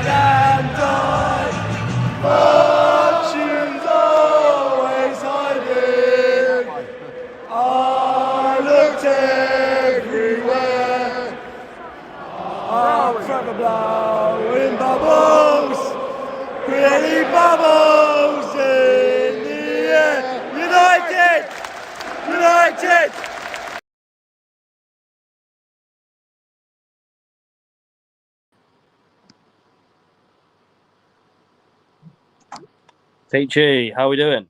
and die. Fortune's always hiding. I looked everywhere. I'm forever blowing bubbles, creating bubbles in the air. United! United! Peachy, how are we doing?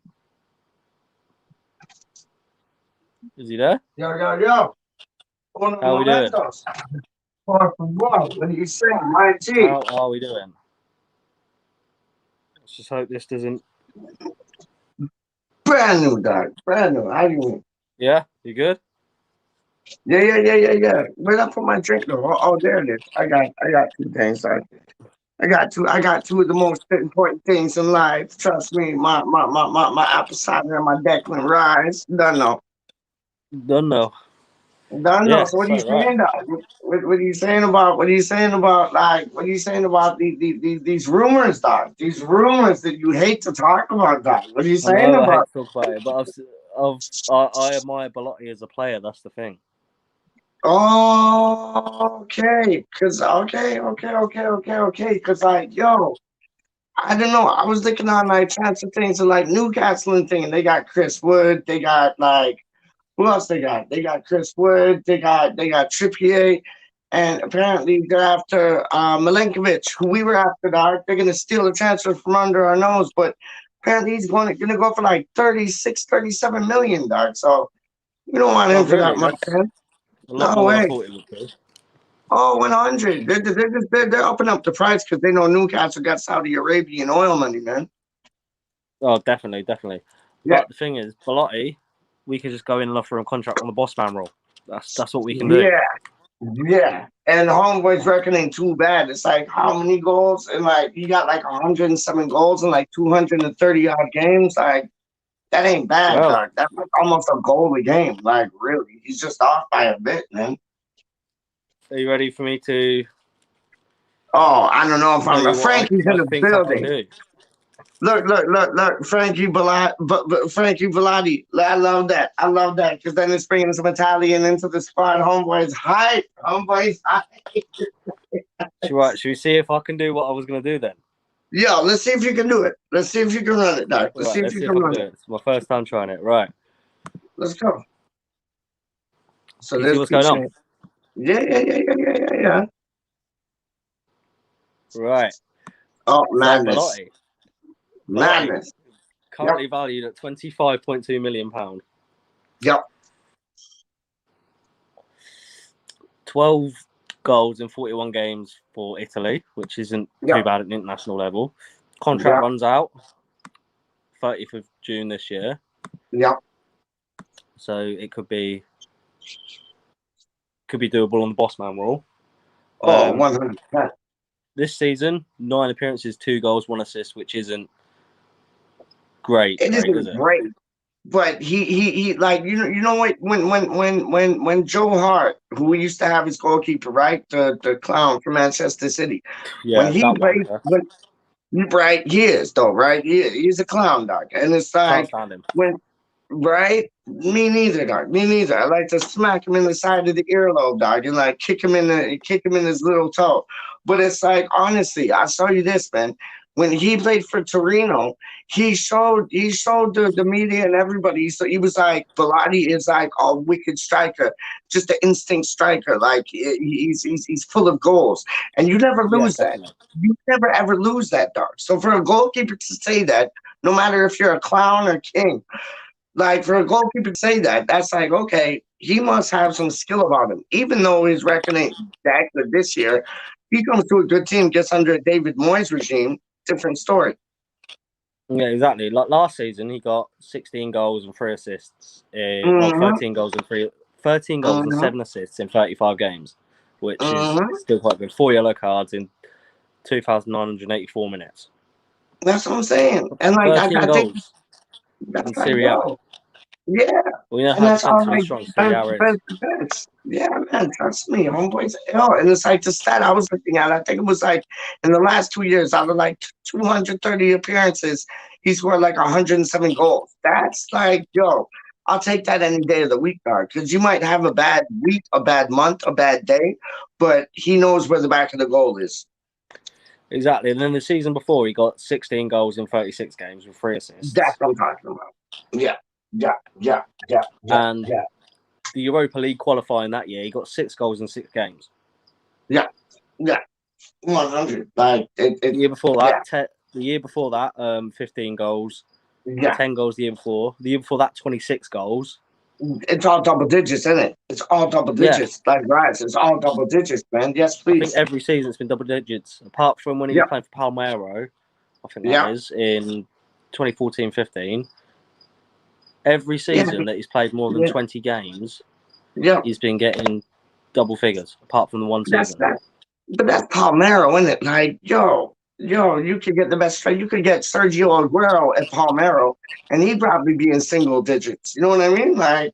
Is he there? Yo. How are we doing? Far from what? What are you saying? My G. How are we doing? Let's just hope this doesn't... Brand new, dog. Brand new. How do you mean? Yeah? You good? Yeah. Where'd I put my drink though? Oh, there it is. I got two things. Sorry. I got two of the most important things in life. Trust me. My apple cider and my Declan Rise. Don't know. Yeah, So what are you so, right. saying? What are you saying about? What are you saying about? Like, what are you saying about these rumors, dog? These rumors that you hate to talk about, dog. What are you I saying know I hate about? to talk about it, but I admire Belotti as a player. That's the thing. Oh, okay. Cause okay. Cause like, yo, I don't know. I was looking on like transfer things and like Newcastle and thing. They got Chris Wood. They got like who else they got? They got Chris Wood. They got Trippier. And apparently they're after Milenkovic, who we were after. Dog. They're gonna steal the transfer from under our nose, but apparently he's gonna go for like 36, 37 million, dog. So you don't want him for that much, man. A lot No more than way. I thought it would be. Oh, 100. They're upping up the price because they know Newcastle got Saudi Arabian oil money, man. Oh, definitely. Yeah. But the thing is, Belotti, we could just go in and offer him a contract on the boss man role. That's what we can do. Yeah. And homeboy's reckoning too bad. It's like how many goals? And like he got like 107 goals in like 230 odd games. Like that ain't bad, dog. That's like almost a goal a game. Like really. He's just off by a bit, man. Are you ready for me to? Oh, I don't know if I'm Frankie's in the building. Look, Frankie Belotti. I love that. Because then it's bringing some Italian into the squad. Homeboy's hype. Should we see if I can do what I was going to do then? Yo, let's see if you can do it. Let's see if you can run it, Doc. Let's see if you can run it. It's my first time trying it. Right. Let's go. So you see what's going on? Yeah. Right. Oh, madness. Madness. Currently valued at £25.2 million. Yep. 12 goals in 41 games for Italy, which isn't too bad at an international level. Contract runs out 30th of June this year. Yep. So it could be doable on the boss man role. 100%. This season, 9 appearances, 2 goals, 1 assist, which isn't great. It isn't great. But he like you know what when Joe Hart, who we used to have as goalkeeper, right, the clown from Manchester City, when he played, he is though, right? He's a clown, dog, and it's like when me neither, dog, me neither. I like to smack him in the side of the earlobe, dog, and like kick him in his little toe. But it's like honestly, I'll show you this, man. When he played for Torino, he showed the media and everybody. So he was like, Belotti is like a wicked striker, just an instinct striker. Like he's full of goals, and you never lose that. You never ever lose that, dog. So for a goalkeeper to say that, no matter if you're a clown or king, like for a goalkeeper to say that, that's like okay, he must have some skill about him. Even though his record ain't that good this year, he comes to a good team, gets under a David Moyes regime. Different story. Yeah, exactly. Like last season, he got 16 goals and 3 assists. 13 goals and 7 assists in 35 games, which is still quite good. 4 yellow cards in 2,984 minutes. That's what I'm saying. And like 13 goals in Serie A. Yeah. We know And how that's all defensively like strong Serie defense, A is. defense, defense. Yeah, man, trust me, homeboys. And it's like the stat I was looking at. I think it was like in the last 2 years, out of like 230 appearances, he scored like 107 goals. That's like, yo, I'll take that any day of the week, dog. Because you might have a bad week, a bad month, a bad day, but he knows where the back of the goal is. Exactly. And then the season before, he got 16 goals in 36 games with 3 assists. That's what I'm talking about. Yeah, yeah. And the Europa League qualifying that year, he got 6 goals in 6 games. Yeah. 100. Like the year before that, 15 goals. Yeah. 10 goals the year before. The year before that, 26 goals. It's all double digits, isn't it? It's all double digits. Yeah. Like, right, it's all double digits, man. Yes, please. I think every season it's been double digits, apart from when he was playing for Palmero, I think that is, in 2014-15. Every season that he's played more than 20 games, he's been getting double figures, apart from the one season. But that's Palmero, isn't it? Like, yo, you could get the best trade. You could get Sergio Aguero at Palmero, and he'd probably be in single digits. You know what I mean? Like,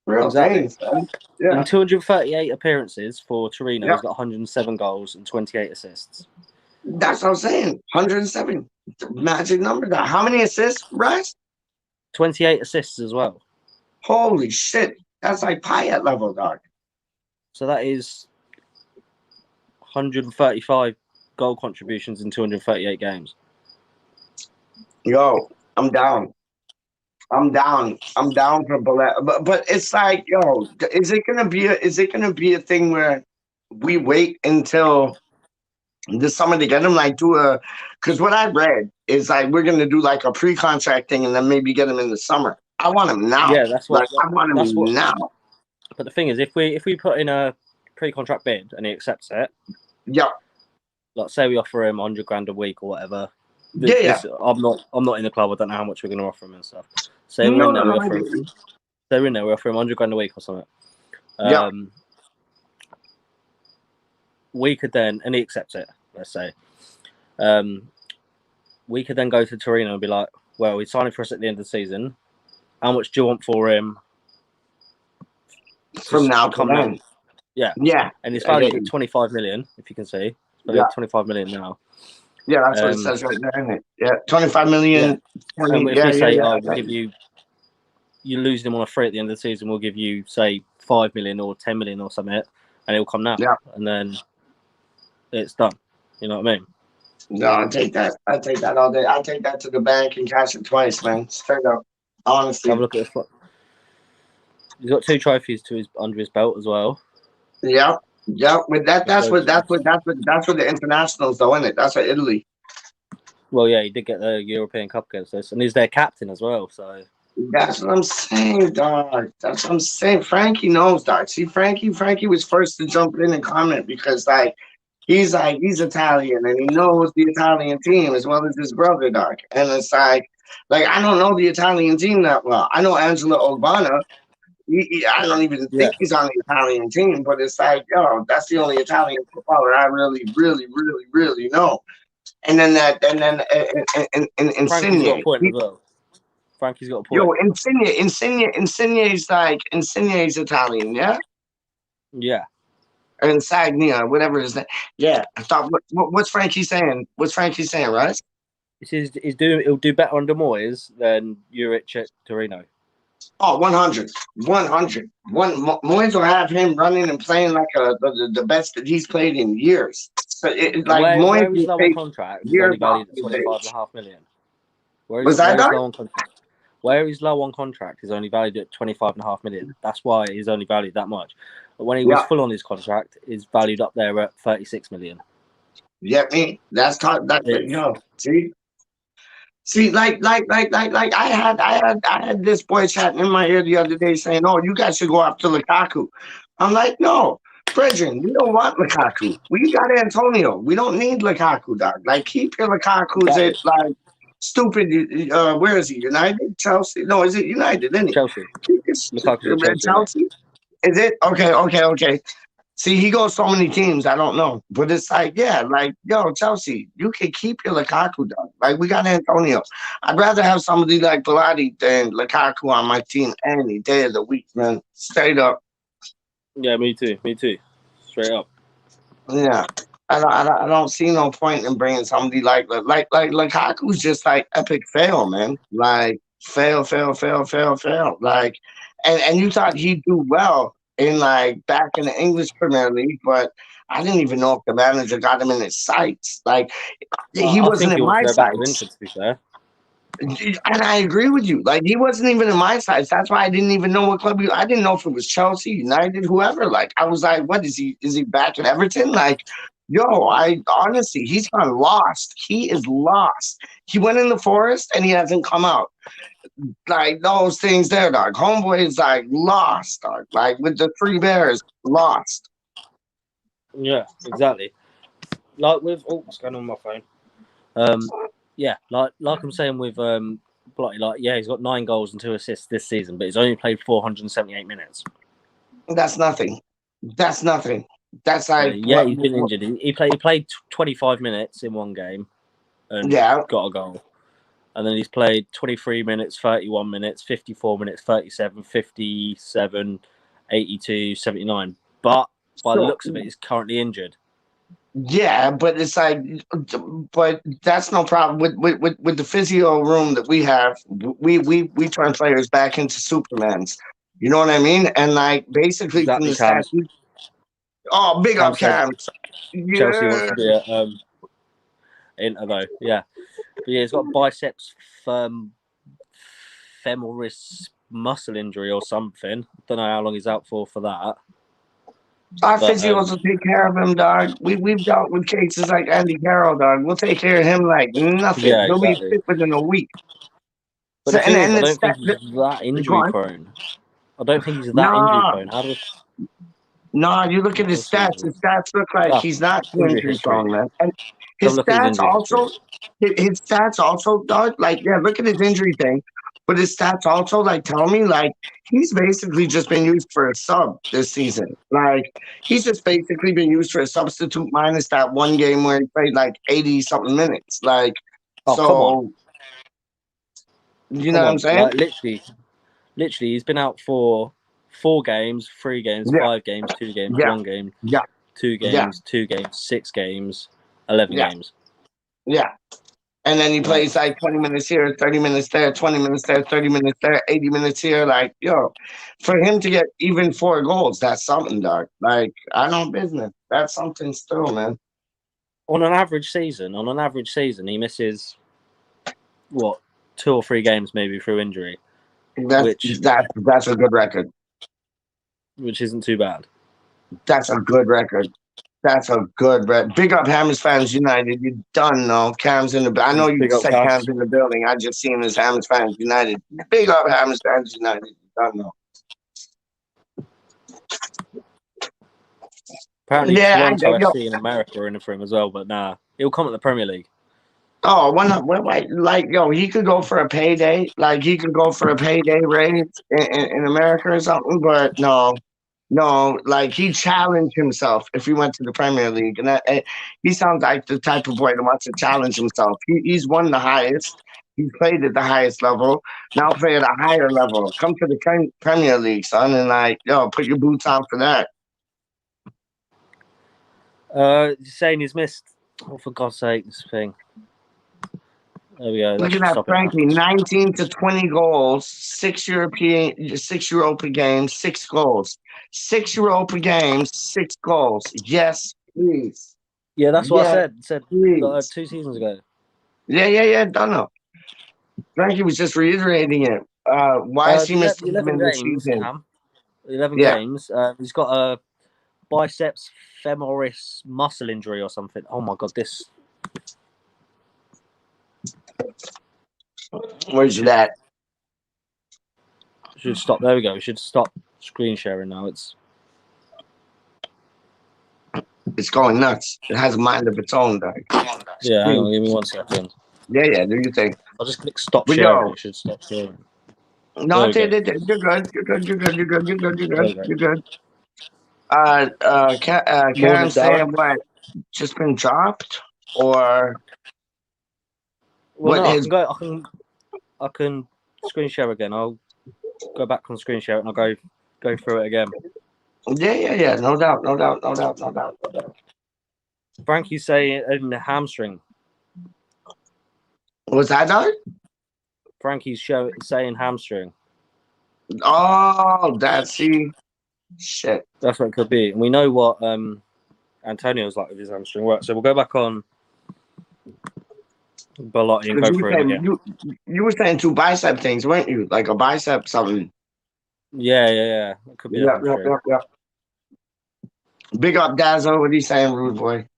real things, man. Yeah. In 238 appearances for Torino, he's got 107 goals and 28 assists. That's what I'm saying. 107. Magic number. How many assists, Bryce? 28 assists as well. Holy shit. That's like Payet level, dog. So that is 135 goal contributions in 238 games. Yo, I'm down. I'm down for Belotti. But it's like, yo, is it gonna be a thing where we wait until the summer to get him? Like, because what I read is like we're gonna do like a pre-contract thing and then maybe get him in the summer. I want him now. Yeah, that's what I want him now. But the thing is, if we put in a pre-contract bid and he accepts it, like say we offer him 100 grand a week or whatever. I'm not in the club. I don't know how much we're going to offer him and stuff. Say we're in there, we offer him 100 grand a week or something. We could then, and he accepts it. Let's say, we could then go to Torino and be like, well, he's signing for us at the end of the season. How much do you want for him? From now to then. Yeah. And it's valued at 25 million, if you can see. It's valued at 25 million now. Yeah, that's what it says right there, isn't it? Yeah, 25 million. Yeah. And if we say, we'll give you, you're losing him on a free at the end of the season, we'll give you, say, 5 million or 10 million or something, and it'll come now. Yeah. And then it's done. You know what I mean? No, I take that all day. I take that to the bank and cash it twice, man. Straight up. Honestly. Have a look at this. He's got 2 trophies under his belt as well. Yeah. With that's what the internationals though, isn't it? That's what Italy. Well, yeah, he did get the European Cup against us, and he's their captain as well. So that's what I'm saying, dog. That's what I'm saying. Frankie knows, dog. See, Frankie was first to jump in and comment because he's Italian and he knows the Italian team as well as his brother, dog. And it's like I don't know the Italian team that well. I know Angelo Ogbonna. I don't even think he's on the Italian team, but it's like, yo, that's the only Italian footballer I really, really, really, really know. And then Frankie's got a point as well. Frankie's got a point. Yo, Insigne's Italian, yeah? Yeah. Or Insignia, whatever his name. Yeah. I thought, what's Frankie saying? What's Frankie saying, right? He'll do better under Moyes than Juric at Torino. Oh, 100. Moyes will have him running and playing like the best that he's played in years. So Moyes where is low on contract? He's only valued at 25.5 million. Where he's low on contract, he's only valued at 25.5 million. That's why he's only valued that much. But when he was full on his contract, he's valued up there at 36 million. Yeah, that's See, like I had this boy chatting in my ear the other day saying, "Oh, you guys should go after Lukaku." I'm like, "No, Bridget, we don't want Lukaku. We got Antonio. We don't need Lukaku, dog. Like, keep your Lukaku's at like stupid. Where is he? United, Chelsea? No, is it United? Isn't he? Chelsea. Lukaku's at Chelsea. Is it okay? See, he goes so many teams, I don't know. But it's like, yeah, like, yo, Chelsea, you can keep your Lukaku, dog. Like, we got Antonio. I'd rather have somebody like Belotti than Lukaku on my team any day of the week, man. Straight up. Yeah, me too. Me too. Straight up. Yeah. I don't see no point in bringing somebody like Lukaku's just like epic fail, man. Like fail, fail, fail, fail, fail. Like and you thought he'd do well in like back in the English Premier League, but I didn't even know if the manager got him in his sights. Like he I wasn't think in he wants my to go back with sights. Inter, to be fair. And I agree with you. Like he wasn't even in my sights. That's why I didn't even know what club I didn't know if it was Chelsea, United, whoever. Like I was like, what is he? Is he back at Everton? Like, yo, I honestly, he's gone lost. He is lost. He went in the forest and he hasn't come out. Like those things there, dog. Homeboy is like lost, dog. Like with the three bears, lost. Yeah, exactly. Like with what's going on my phone? Yeah, like I'm saying with Belotti, like yeah, he's got 9 goals and 2 assists this season, but he's only played 478 minutes. That's nothing. That's nothing. That's like Yeah, he's been injured. He played 25 minutes in one game and got a goal. And then he's played 23 minutes, 31 minutes, 54 minutes, 37, 57, 82, 79. But by the looks of it, he's currently injured. Yeah, but it's like, but that's no problem with the physio room that we have. We turn players back into Supermans. You know what I mean? And like basically from Exactly, the Cam. stats. Oh, big Cam up said Cam. Chelsea wants Yeah. to be at Inter though. Yeah, but yeah, he's got biceps femoris muscle injury or something. Don't know how long he's out for that. Our physios will take care of him, dog. We've dealt with cases like Andy Carroll, dog. We'll take care of him like nothing. Yeah, He'll be exactly. fit within a week. But So the thing is, and I it's don't think he's that go injury on. prone. I don't think he's that injury Nah, prone. How does nah. You look at his let's see. stats. His stats look like he's not too Injury injury history. prone, man. And Have a his look at his stats injury history. also, his stats also, dog. Like, yeah, look at his injury thing. But his stats also like tell me like he's basically just been used for a sub this season. Like he's just basically been used for a substitute minus that one game where he played like 80 something minutes. Like Oh, come on. so you know what I'm saying? Like literally he's been out for 4 games, 3 games, Yeah, 5 games, 2 games, yeah, 1 game, yeah, 2 yeah, games, 2 games, 6 games, 11 yeah, games. yeah. And then he Like, plays like 20 minutes here, 30 minutes there, 20 minutes there, 30 minutes there, 80 minutes here. Like, yo, for him to get even 4 goals, that's something, dog. Like, I know business. That's something still, man. on an average season, he misses what 2 or 3 games maybe through injury, That's a good record. which isn't too bad. That's a good record. That's a good record. Big up Hammers Fans United. You done know. Cam's in the. I know you Big up, said Cam. Cam's in the building. I just seen his Hammers Fans United. Big up Hammers Fans United. You done know. Apparently, Yeah, Toronto FC in America are in it for him as well, but nah, he'll come at the Premier League. Oh, like yo, he could go for a payday. Like he could go for a payday raise in America or something. But no, like he challenged himself if he went to the Premier League, and he sounds like the type of boy that wants to challenge himself. He's won the highest. He's played at the highest level. Now play at a higher level. Come to the Premier League, son, and like yo, put your boots on for that. Saying he's missed. Oh, for God's sake, this thing. There we go. Look at that, Frankie. 19 to 20 goals, 6 Europa games, 6 goals. 6 Europa games, 6 goals. Yes, please. Yeah, that's what I said 2 please. seasons ago. Yeah. Don't know. Frankie was just reiterating it. Why is he missing 11 this games, season? Cam. 11 games. He's got a biceps femoris muscle injury or something. Oh my God, this. Where's that? Should stop. There we go. We should stop screen sharing now. It's going nuts. It has a mind of its own, dog. Yeah, hang on. Give me 1 second. Yeah. Do you think? I'll just click stop sharing. It should stop sharing. No, you're good. You're good. Karen saying Darren. what? Just been dropped, or Well, what? no, His I can screen share again. I'll go back on screen share and I'll go through it again. yeah. No doubt, no doubt, no doubt, no doubt, no doubt. Frankie's saying a hamstring. Was that done? Frankie's saying hamstring. Oh, that's shit. That's what it could be. And we know what Antonio's like with his hamstring work. So we'll go back on Belotti and Because go through it again. you were saying two bicep things, weren't you? Like a bicep something. Yeah. It could be a hamstring. Yep. Big up Dazzle. What are you saying, rude boy?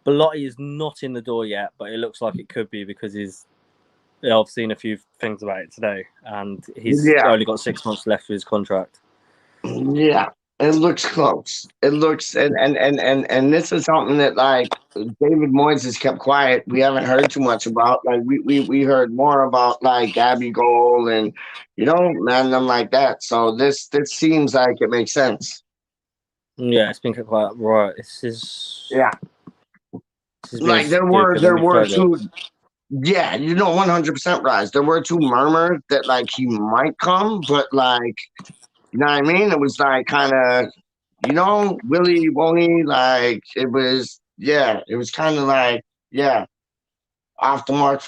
Belotti is not in the door yet, but it looks like it could be because I've seen a few things about it today, and he's only got 6 months left of his contract. Yeah, it looks close. It looks and this is something that like David Moyes has kept quiet. We haven't heard too much about. Like we heard more about like Gabby Goal and them like that. So this seems like it makes sense. Yeah, it's been quite right. This is like there were two. Yeah, 100% Rise. There were two murmurs that like he might come, but like, you know what I mean? It was like kind of, Willy Wonky, like it was kind of like, off the mark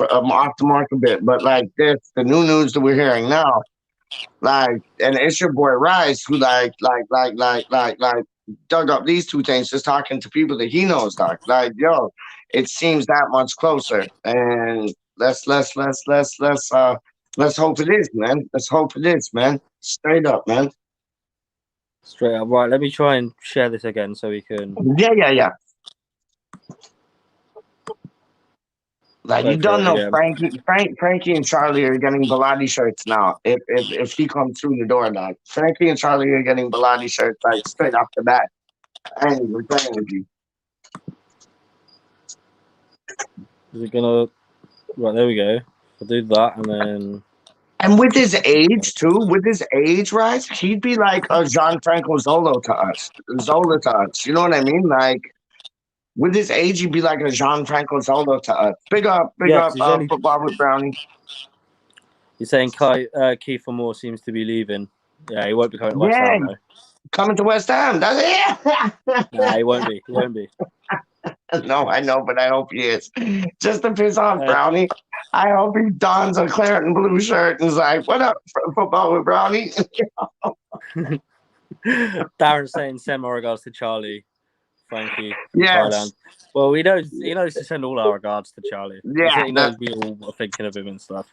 a bit. But like this, the new news that we're hearing now, like, and it's your boy Rise who like dug up these two things, just talking to people that he knows, like, yo, it seems that much closer, and let's hope it is, man. Let's hope it is, man. Straight up, man. Straight up, right? Let me try and share this again so we can. Yeah. Like you don't know, Frankie and Charlie are getting Belotti shirts now. If he comes through the door, like Frankie and Charlie are getting Belotti shirts like straight off the bat. I ain't even playing with you. Is it gonna? Right, there we go. I'll do that, and then. And with his age too, Rise, he'd be like a Gianfranco Zola to us. You know what I mean? Like with his age, he'd be like a Gianfranco Zola to us. Big up, football with Brownie. You're saying Kiefer Moore seems to be leaving. Yeah, he won't be coming to West Ham though. Coming to West Ham, does it? Nah, he won't be. No, I know, but I hope he is. Just to piss off Brownie. I hope he dons a claret and blue shirt and is like, "What up, football with Brownie?" Darren's saying send my regards to Charlie, Frankie, yes. Thailand. Well, he knows to send all our regards to Charlie. Yeah, he knows we all are thinking of him and stuff.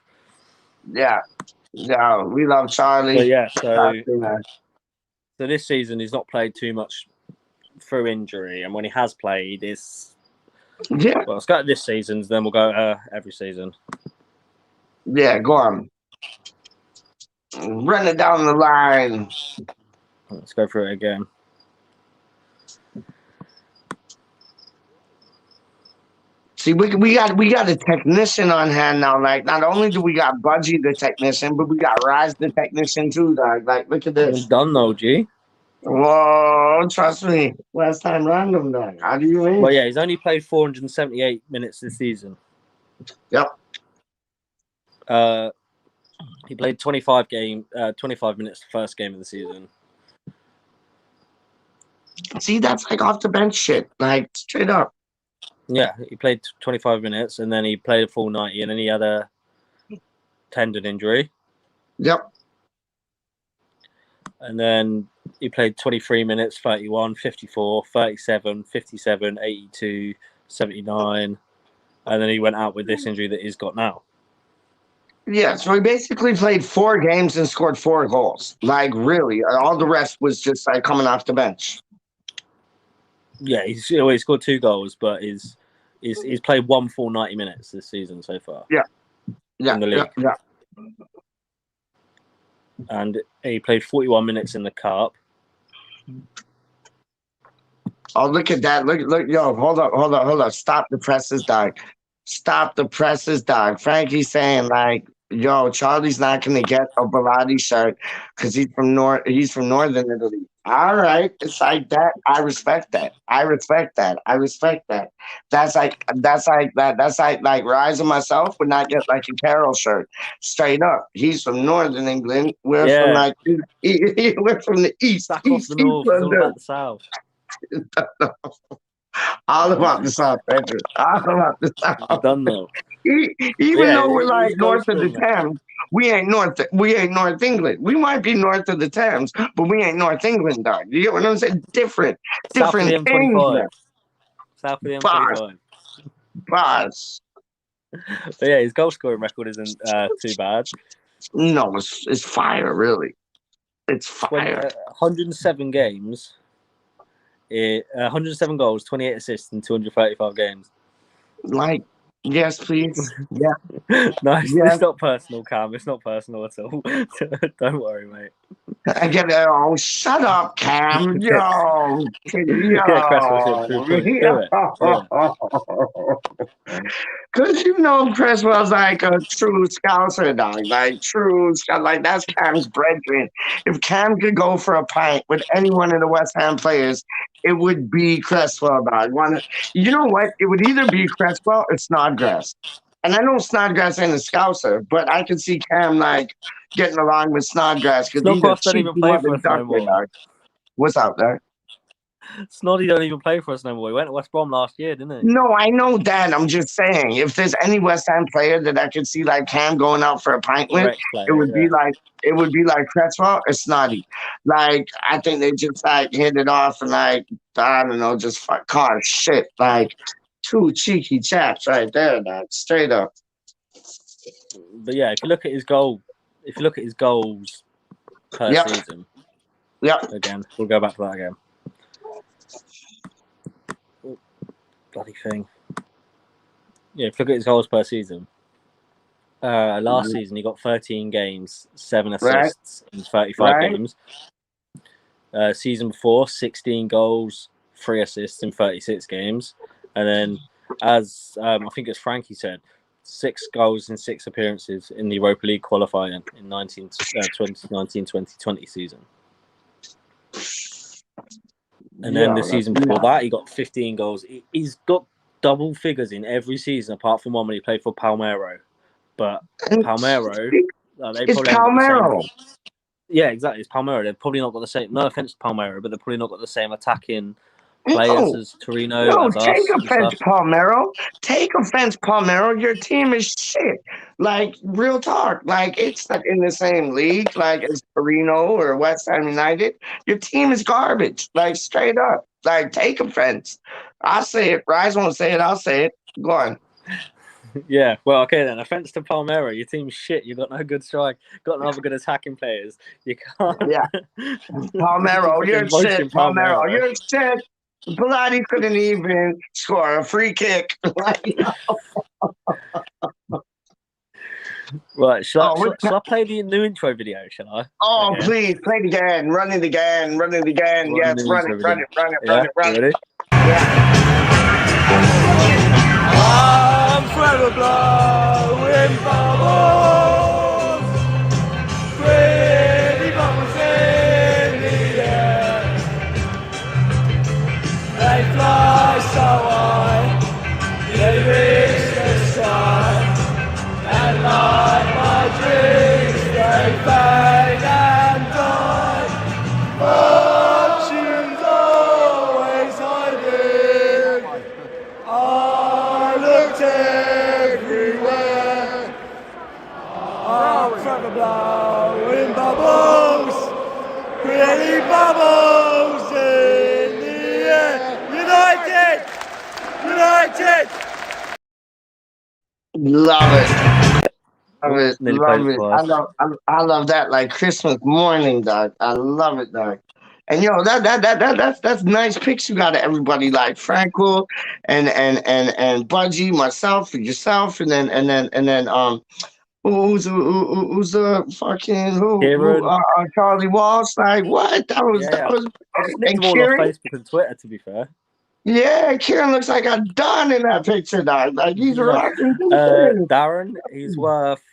Yeah, we love Charlie. But yeah, so this season he's not played too much through injury, and when he has played, it's well, let's go to this season's, then we'll go every season. Yeah, go on. Run it down the line. Let's go through it again. See, we got a technician on hand now. Like, not only do we got Budgie the technician, but we got Rise the technician too, dog. Like, look at this. I'm done though, G. Whoa, trust me. Last time random, dog. How do you mean? Well, yeah, he's only played 478 minutes this season. Yep. He played 25 minutes the first game of the season. See, that's like off the bench shit. Like, straight up. Yeah, he played 25 minutes, and then he played a full 90, and then he had a tendon injury. Yep. And then he played 23 minutes, 31, 54, 37, 57, 82, 79. And then he went out with this injury that he's got now. Yeah, so he basically played 4 games and scored 4 goals. Like, really. All the rest was just like coming off the bench. Yeah, he scored 2 goals, but he's played one full 90 minutes this season so far. Yeah. In the league. Yeah. And he played 41 minutes in the cup. Oh, look at that. Look, yo, hold up. Stop the presses, dog. Frankie's saying, like, Yo, Charlie's not gonna get a Belotti shirt because he's from Northern Italy. All right, it's like that. I respect that. I respect that. I respect that. That's like Rise and myself would not get like a Carol shirt. Straight up. He's from Northern England. We're from Yeah, like we're from the East. sack off the North. It's all about the South. All about the South, Pedro. All about the It's South. done though. Even Yeah, though we're his like goal north of the scoring record. Thames, we ain't North England. We might be north of the Thames, but we ain't North England, dog. You get what I'm saying? Different, South of the different things, M25. man. South of the Bars, M25. bars. But yeah, his goal scoring record isn't too bad. No, it's fire, really. It's fire. 107 games, 107 goals, 28 assists in 235 games. Like, yes, please. Yeah. No, Yeah. it's not personal, Cam. It's not personal at all. Don't worry, mate. I get it. Oh, shut up, Cam. Yo. Get Cresswell 3 points. Do it. Because Cresswell's like a true scouser, dog. Like, true scout. Like, that's Cam's brethren. If Cam could go for a pint with any one of the West Ham players, it would be Cresswell, dog. You know what? It would either be Cresswell or Snodgrass. And I know Snodgrass ain't a scouser, but I could see Cam, like, getting along with Snodgrass because he's a Snodgrass don't cheeky even play for mother us no ducker, more. dog. What's up, there? Snoddy don't even play for us no more. He went to West Brom last year, didn't he? No, I know that. I'm just saying, if there's any West Ham player that I could see like Cam going out for a pint with, Player, it would be like Cresswell or Snoddy. Like, I think they just like hit it off and like, I don't know, just car shit. Like, two cheeky chaps right there, dog. Straight up. But yeah, if you look at his goals per season. Yep. Again, we'll go back to that again. Bloody thing. Yeah, if you look at his goals per season. Last season he got 13 games, 7 assists in 35 games. Season before, 16 goals, 3 assists in 36 games. And then, as I think it's Frankie said, 6 goals in 6 appearances in the Europa League qualifying in 2019-2020 season. And then the season before that, he got 15 goals. He's got double figures in every season, apart from one when he played for Palmero. But Palmero, it's Palmero. Yeah, exactly. It's Palmero. They've probably not got the same. No offense to Palmero, but they've probably not got the same attacking players as Torino. No, as take us offense, Palmero. Take offense, Palmero. Your team is shit. Like, real talk. Like, it's not in the same league, like, as Torino or West Ham United. Your team is garbage. Like, straight up. Like, take offense. I'll say it. Rise won't say it. I'll say it. Go on. Yeah, well, okay then. Offense to Palmero. Your team's shit. You got no good strike. Got no other good attacking players. You can't. Yeah. Palmero, you're shit. Palmero, you're shit. Belotti couldn't even score a free kick. Right, shall I play the new intro video, shall I? Oh, again? Please, play it again. Run it again. Run it again. Yes, run it. Ready? Yeah. I'm forever blowing bubbles. Pretty bubbles in the air. They fly so high, they reach the sky. And like my dreams, they fade and die. Fortune's always hiding. I looked everywhere. I'm forever blowing bubbles, pretty bubbles in the air. United! United! Love it. Love it. I love that. Like Christmas morning, dog. I love it, dog. And that's nice pics you got of everybody, like Franco and Budgie, myself, and yourself, and then who's the fucking Charlie Walsh? Like what? That was I just nicked them all off Facebook and Twitter, to be fair. Yeah, Kieran looks like a Don in that picture, dog. Like he's rocking. Darren, he's worth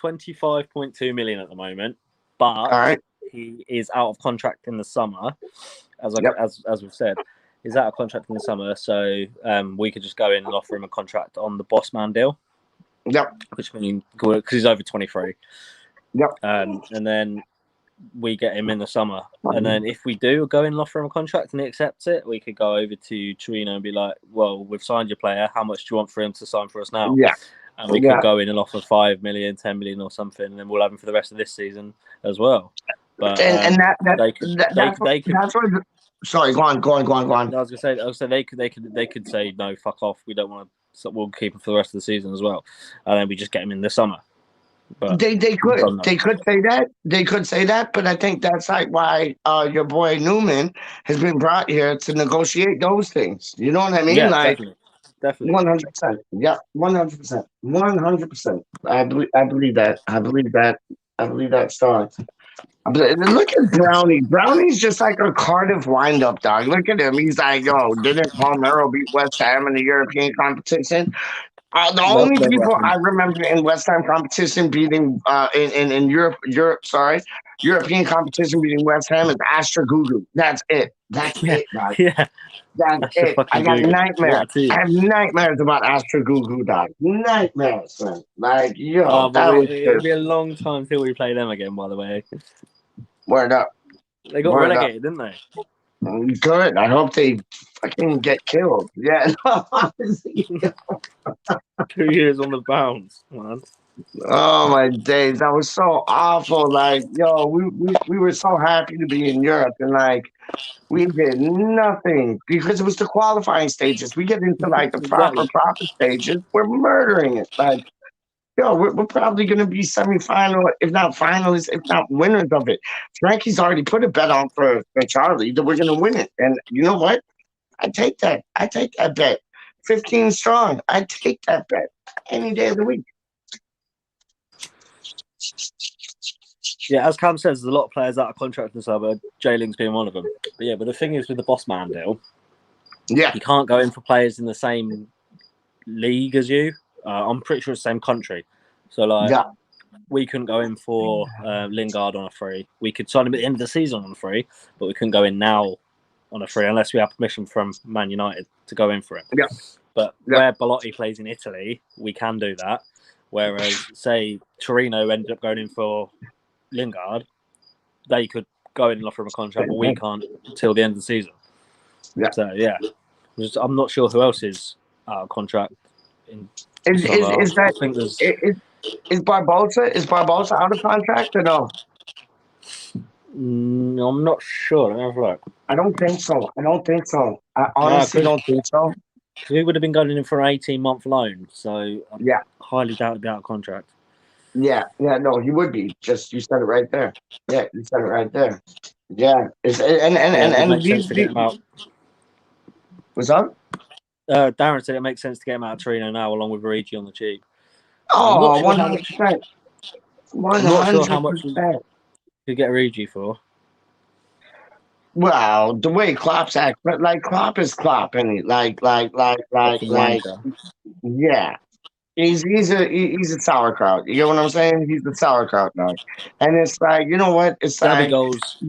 25.2 million at the moment, but All right. he is out of contract in the summer, Yep. as we've said. He's out of contract in the summer, so we could just go in and offer him a contract on the boss man deal. Yep. Which means because he's over 23. Yep. And then we get him in the summer. And then if we do go in and offer him a contract and he accepts it, we could go over to Torino and be like, well, we've signed your player. How much do you want for him to sign for us now? Yeah. And we could go in and offer 5 million, 10 million or something, and then we'll have him for the rest of this season as well. But that's what. Sorry, go on. I was gonna say they could say no, fuck off. We don't want to. So we'll keep him for the rest of the season as well, and then we just get him in the summer. But they could say that, but I think that's like why your boy Newman has been brought here to negotiate those things. You know what I mean? Yeah, like definitely, 100%. Yeah, 100%. I believe that. I believe that starts. Look at Brownie. Brownie's just like a Cardiff wind-up dog. Look at him. He's like, yo, didn't Palmero beat West Ham in the European competition? The only people I remember in West Ham competition beating in European competition beating West Ham is Astra Gugu. That's it. That's it, dog. Yeah. That's it. I got nightmares. I have nightmares about Astra Gugu, dog. Nightmares, man. Like, yo, it'll be a long time till we play them again, by the way. Word up. They got relegated, didn't they? Good. I hope they fucking get killed. Yeah. 2 years on the bounce, man. Oh my days, that was so awful. Like, yo, we were so happy to be in Europe, and like we did nothing because it was the qualifying stages. We get into like the proper stages, we're murdering it. Like, yo, we're probably gonna be semifinal, if not finalists, if not winners of it. Frankie's already put a bet on for Charlie that we're gonna win it, and you know what? I take that bet. 15 strong. I take that bet any day of the week. Yeah, as Cam says, there's a lot of players out of contract in the summer. Jayling's being one of them. But the thing is with the boss man deal, you can't go in for players in the same league as you. I'm pretty sure it's the same country. So we couldn't go in for Lingard on a free. We could sign him at the end of the season on a free, but we couldn't go in now on a free unless we have permission from Man United to go in for it. Yeah. But where Belotti plays in Italy, we can do that. Whereas, say, Torino ended up going in for Lingard, they could go in and offer him a contract, but we can't until the end of the season. Yeah. So, I'm not sure who else is out of contract. Is Barbosa out of contract or no? I'm not sure. Let me have a look. I don't think so. I honestly don't think so. He would have been going in for an 18-month loan, so I highly doubt he'd be out of contract. Yeah, no, he would be. Just you said it right there. Yeah, you said it right there. Yeah, and makes sense to get him out. What's up? Darren said it makes sense to get him out of Torino now, along with Origi on the cheap. Oh, 100%. 100%. I'm not sure how much you could get Origi for. Well, the way Klopp's act, but like Klopp is Klopp, and like, yeah, he's a sauerkraut. You get what I'm saying? He's the sauerkraut now, and it's like, you know what? It's like goes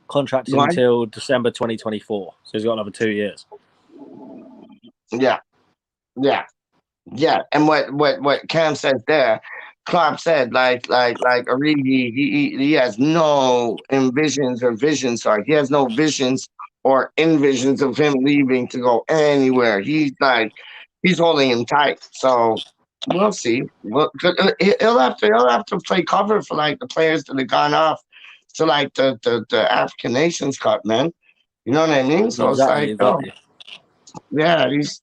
contracted until December 2024, so he's got another 2 years. Yeah. And what Cam said there, Klopp said like Origi, he has no visions or visions or envisions of him leaving to go anywhere. He's holding him tight. So we'll see. He'll have to play cover for like the players that have gone off to like the African Nations Cup, man. You know what I mean? So exactly. Yeah, he's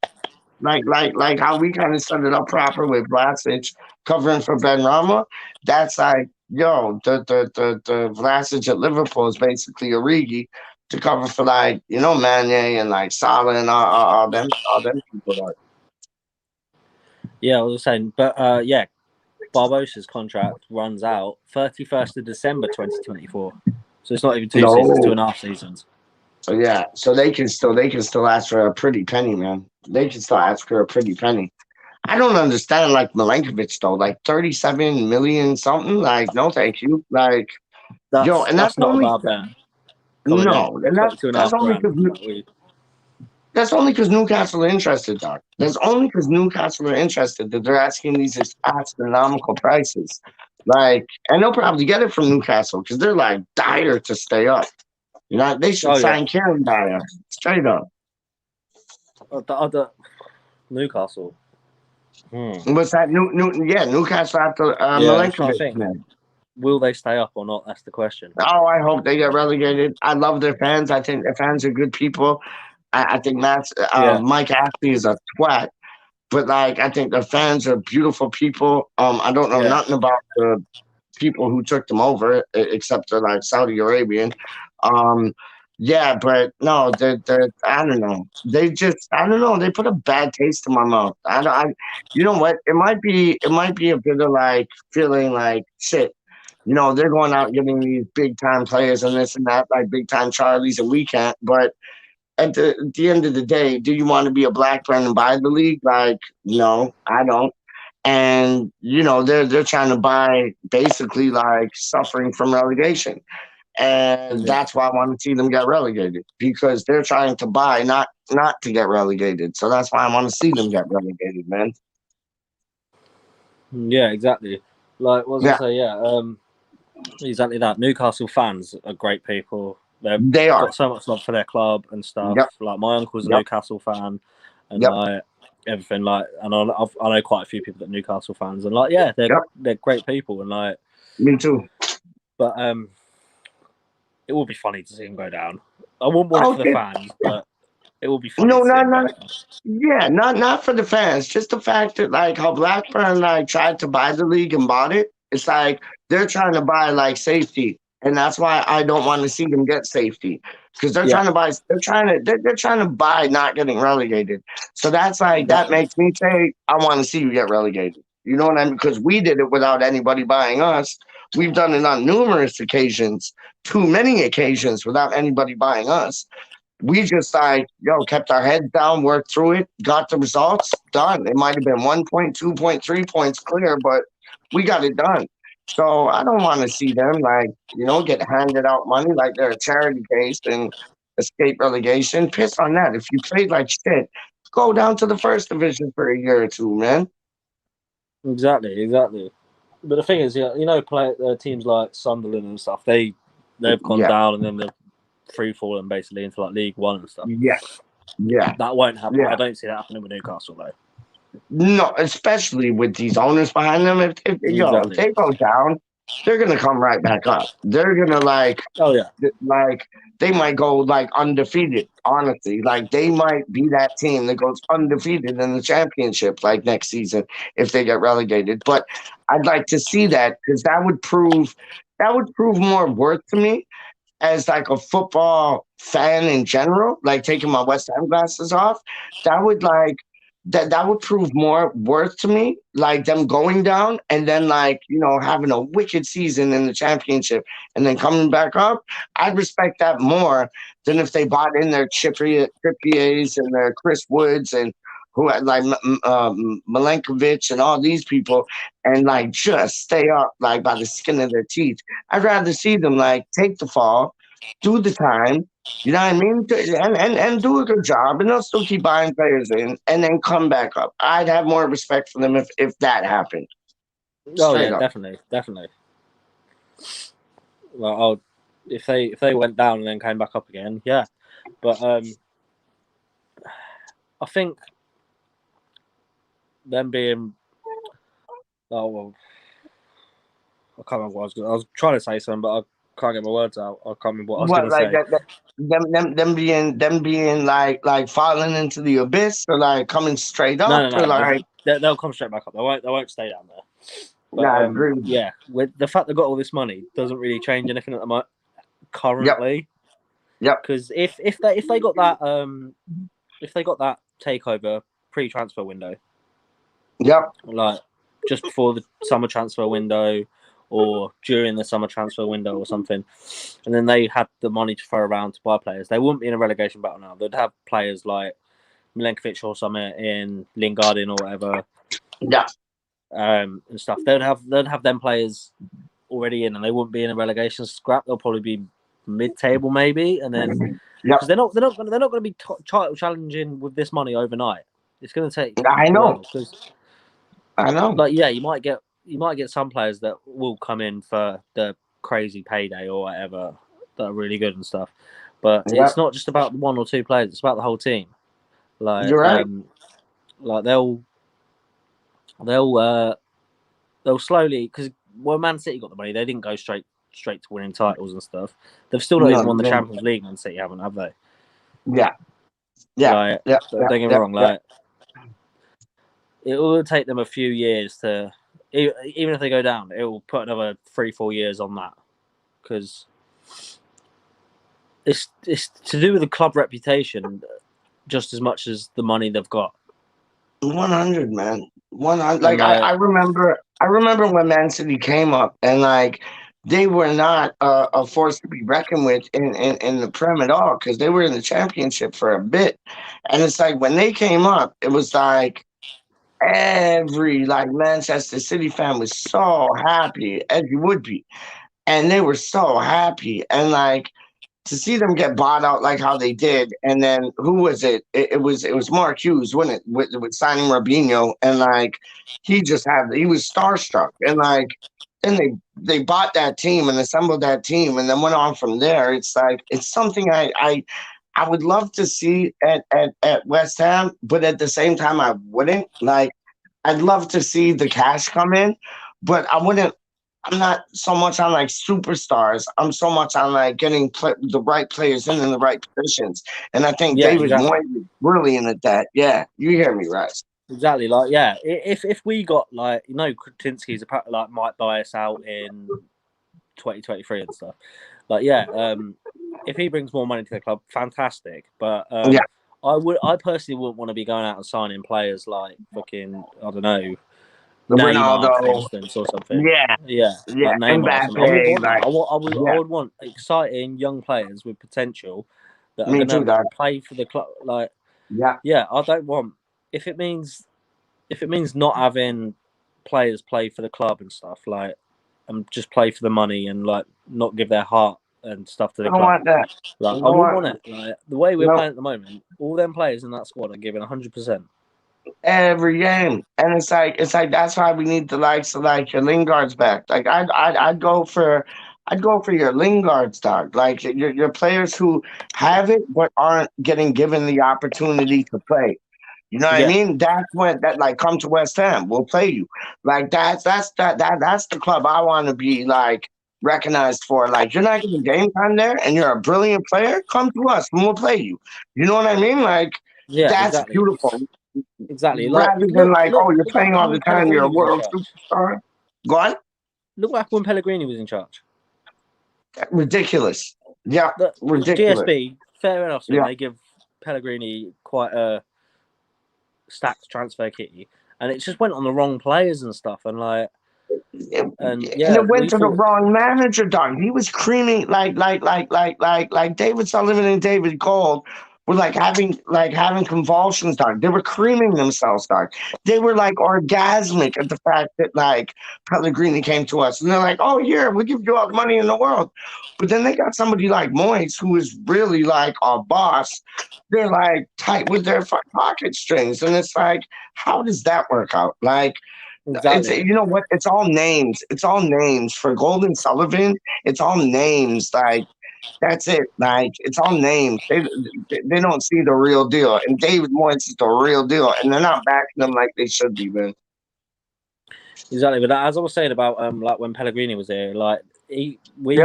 like how we kind of set it up proper with Vlasic covering for Ben Rama. That's like, yo, the Vlasic at Liverpool is basically Origi to cover for like, you know, Mane and like Salah and all them people. Like. Yeah, I was saying, but Barbosa's contract runs out 31st of December 2024, so it's not even 2 seasons, 2.5 seasons. So yeah, so they can still ask for a pretty penny, man. They can still ask for a pretty penny. I don't understand like Milenkovic though, like 37 million something. Like, no, thank you. Like, yo, and that's That's not a only bad bet coming in. no, and 22 and a that's half only grand. because Newcastle are interested, Doc. That's only because Newcastle are interested that they're asking these astronomical prices. Like, and they'll probably get it from Newcastle because they're like dire to stay up. You know, they should Oh yeah. sign Kieran Dyer straight up. The other Newcastle. What's that? Yeah, Newcastle after Yeah, I'm trying to Milenkovic, think. man. Will they stay up or not? That's the question. Oh, I hope they get relegated. I love their fans. I think their fans are good people. I think Yeah. Mike Ashley is a twat, but like I think the fans are beautiful people. I don't know Yeah. nothing about the people who took them over, except they're like Saudi Arabian. Um, yeah, but no, they're I don't know. They just I don't know. They put a bad taste in my mouth. You know what? It might be a bit of like feeling like shit. You know, they're going out and getting these big time players and this and that, like big time Charlies, and we can't. But at the end of the day, do you want to be a Blackburn and buy the league? Like, no, I don't. And you know, they're trying to buy basically like suffering from relegation. And Yeah. that's why I want to see them get relegated because they're trying to buy, not to get relegated. So that's why I want to see them get relegated, man. Yeah, exactly. Like, what was I Yeah, say? Yeah, exactly that. Newcastle fans are great people. They've they are. got so much love for their club and stuff. Yep, Like, my uncle's a yep, Newcastle fan, and yep, like everything. Like, and I know quite a few people that are Newcastle fans, and like, yeah, yep. they're great people, and like, Me too. but it will be funny to see him go down. I wouldn't want it for the Okay. fans, but it will be funny No, to see him go not down. yeah, not for the fans. Just the fact that like how Blackburn like tried to buy the league and bought it. It's like they're trying to buy like safety, and that's why I don't want to see them get safety because they're Yeah, trying to buy. They're trying to buy not getting relegated. So that's like that exactly. makes me say I want to see you get relegated. You know what I mean? Because we did it without anybody buying us. We've done it on numerous occasions, too many occasions without anybody buying us. We just like kept our heads down, worked through it, got the results done. It might have been 1 point, 2 point, 3 points clear, but we got it done. So I don't want to see them like get handed out money like they're a charity case and escape relegation. Piss on that. If you played like shit, go down to the first division for a year or two, man. Exactly. But the thing is, teams like Sunderland and stuff, they've gone Yeah, down and then they've free fallen basically into like League One and stuff. yeah, yeah, That won't happen. I yeah. don't see that happening with Newcastle though. No, especially with these owners behind them. If Exactly. they go down, they're gonna come right back up. They're gonna Oh yeah. like they might go like undefeated. Honestly, like they might be that team that goes undefeated in the championship like next season if they get relegated. But I'd like to see that because that would prove more worth to me as like a football fan in general, like taking my West Ham glasses off, that would like that would prove more worth to me, like them going down and then like having a wicked season in the championship and then coming back up. I'd respect that more than if they bought in their Trippiers and their Chris Woods and who had like Milenkovic and all these people and like just stay up like by the skin of their teeth. I'd rather see them like take the fall, do the time, you know what I mean? And do a good job, and they'll still keep buying players in, and then come back up. I'd have more respect for them if that happened. Oh Straight yeah, up. definitely. Well, if they went down and then came back up again, yeah. But I think them being well, I can't remember what I was trying to say something, but I can't get my words out. I can't remember what I was going What to like say. that? Them being like falling into the abyss or like coming straight up or No. like. They'll come straight back up. They won't stay down there. But Nah, I agree. yeah, with the fact they've got all this money doesn't really change anything at the moment Yep. currently. Yep. Because if they got that takeover pre-transfer window, Yep. like just before the summer transfer window or during the summer transfer window or something, and then they had the money to throw around to buy players, they wouldn't be in a relegation battle now. They'd have players like Milenkovic or something in Lingardin or whatever. Yeah. And stuff. They'd have them players already in, and they wouldn't be in a relegation scrap. They'll probably be mid-table maybe, and then because they're not going to be title challenging with this money overnight. It's going to take I a know. while, I know. Like, yeah, you might get some players that will come in for the crazy payday or whatever that are really good and stuff, but it's not just about one or two players. It's about the whole team. Like, you're right. Like they'll slowly, because when Man City got the money, they didn't go straight to winning titles and stuff. They've still not even won the Champions League. Man City haven't, have they? Yeah. Like, don't get me wrong. Like, it will take them a few years to, even if they go down, it will put another 3-4 years on that, because it's to do with the club reputation just as much as the money they've got. 100, man. 100. Like, I remember when Man City came up, and like they were not a force to be reckoned with in the Prem at all, because they were in the Championship for a bit, and it's like when they came up, it was like every like Manchester City fan was so happy, as you would be, and they were so happy, and like to see them get bought out like how they did, and then who was it? It was Mark Hughes, wasn't it? With signing Robinho, and like he was starstruck, and like then they bought that team and assembled that team, and then went on from there. It's like it's something I would love to see at West Ham, but at the same time I wouldn't. Like I'd love to see the cash come in, but I wouldn't. I'm not so much on like superstars. I'm so much on like getting the right players in the right positions. And I think David Moyes is brilliant at that. Yeah, you hear me, right? Exactly. Like, yeah, if we got like, Kretinsky's like might buy us out in 2023 and stuff. Like, yeah, if he brings more money to the club, fantastic. But I personally wouldn't want to be going out and signing players like fucking, I don't know, Neymar, for instance, or something. Yeah, like Neymar. I would want that. I would want exciting young players with potential that are going to play for the club. Like, I don't want, if it means not having players play for the club and stuff, like, and just play for the money and like not give their heart and stuff to the club. Want that. Like, I wouldn't want it. Like, the way we're playing at the moment, all them players in that squad are giving 100%. Every game, and it's like that's why we need the likes of like your Lingards back. Like I'd go for your Lingards, dog. Like your players who have it but aren't getting given the opportunity to play. You know what I mean? That's when that like come to West Ham, we'll play you. Like that's the club I want to be like recognized for. Like you're not getting game time there, and you're a brilliant player. Come to us, and we'll play you. You know what I mean? Like that's beautiful. Exactly. Rather than you're playing all the time, you're a world superstar. Go on. Look back when Pellegrini was in charge. Ridiculous. Yeah, ridiculous. GSB, fair enough. So they give Pellegrini quite a stacked transfer kitty, and it just went on the wrong players and stuff, and like. And it went to the wrong manager, dog. He was creaming like David Sullivan and David Gold were like having convulsions, dog. They were creaming themselves, dog. They were like orgasmic at the fact that like Pellegrini came to us, and they're like, "Oh, here, we'll give you all the money in the world." But then they got somebody like Moyes, who is really like a boss. They're like tight with their pocket strings, and it's like, how does that work out? Like. Exactly. You know what? It's all names. It's all names for Golden Sullivan. It's all names. Like that's it. Like it's all names. They don't see the real deal. And David Moyes is the real deal, and they're not backing them like they should be, man. Exactly. But as I was saying about like when Pellegrini was there, like we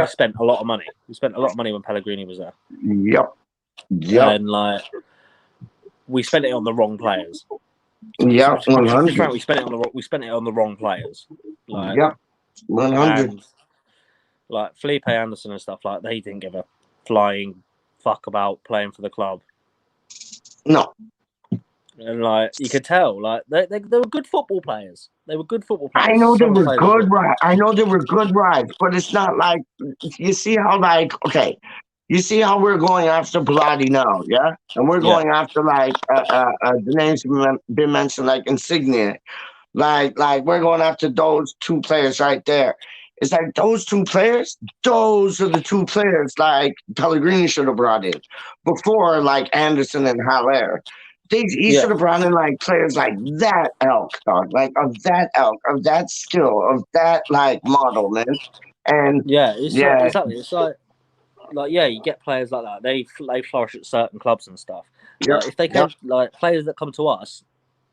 spent a lot of money. We spent a lot of money when Pellegrini was there. Yep. And like we spent it on the wrong players. Yeah, 100. We spent it on the wrong players. Like, 100. Like Felipe Anderson and stuff, like they didn't give a flying fuck about playing for the club. No. And like you could tell, like they were good football players. They were good football players. I know they were good, right? I know they were good rides, but it's not like you see how like okay. You see how we're going after Belotti now, yeah? And we're Yeah, going after like the names been mentioned, like Insignia. Like we're going after those two players right there. It's like those two players, those are the two players like Pellegrini should have brought in before like Anderson and Haller. He yeah, should have brought in like players like that elk, dog, like of that elk, of that skill, of that like model, man. And yeah. It's like yeah, exactly. It's like yeah, you get players like that. They flourish at certain clubs and stuff. yep, Like if they yep, came, like players that come to us,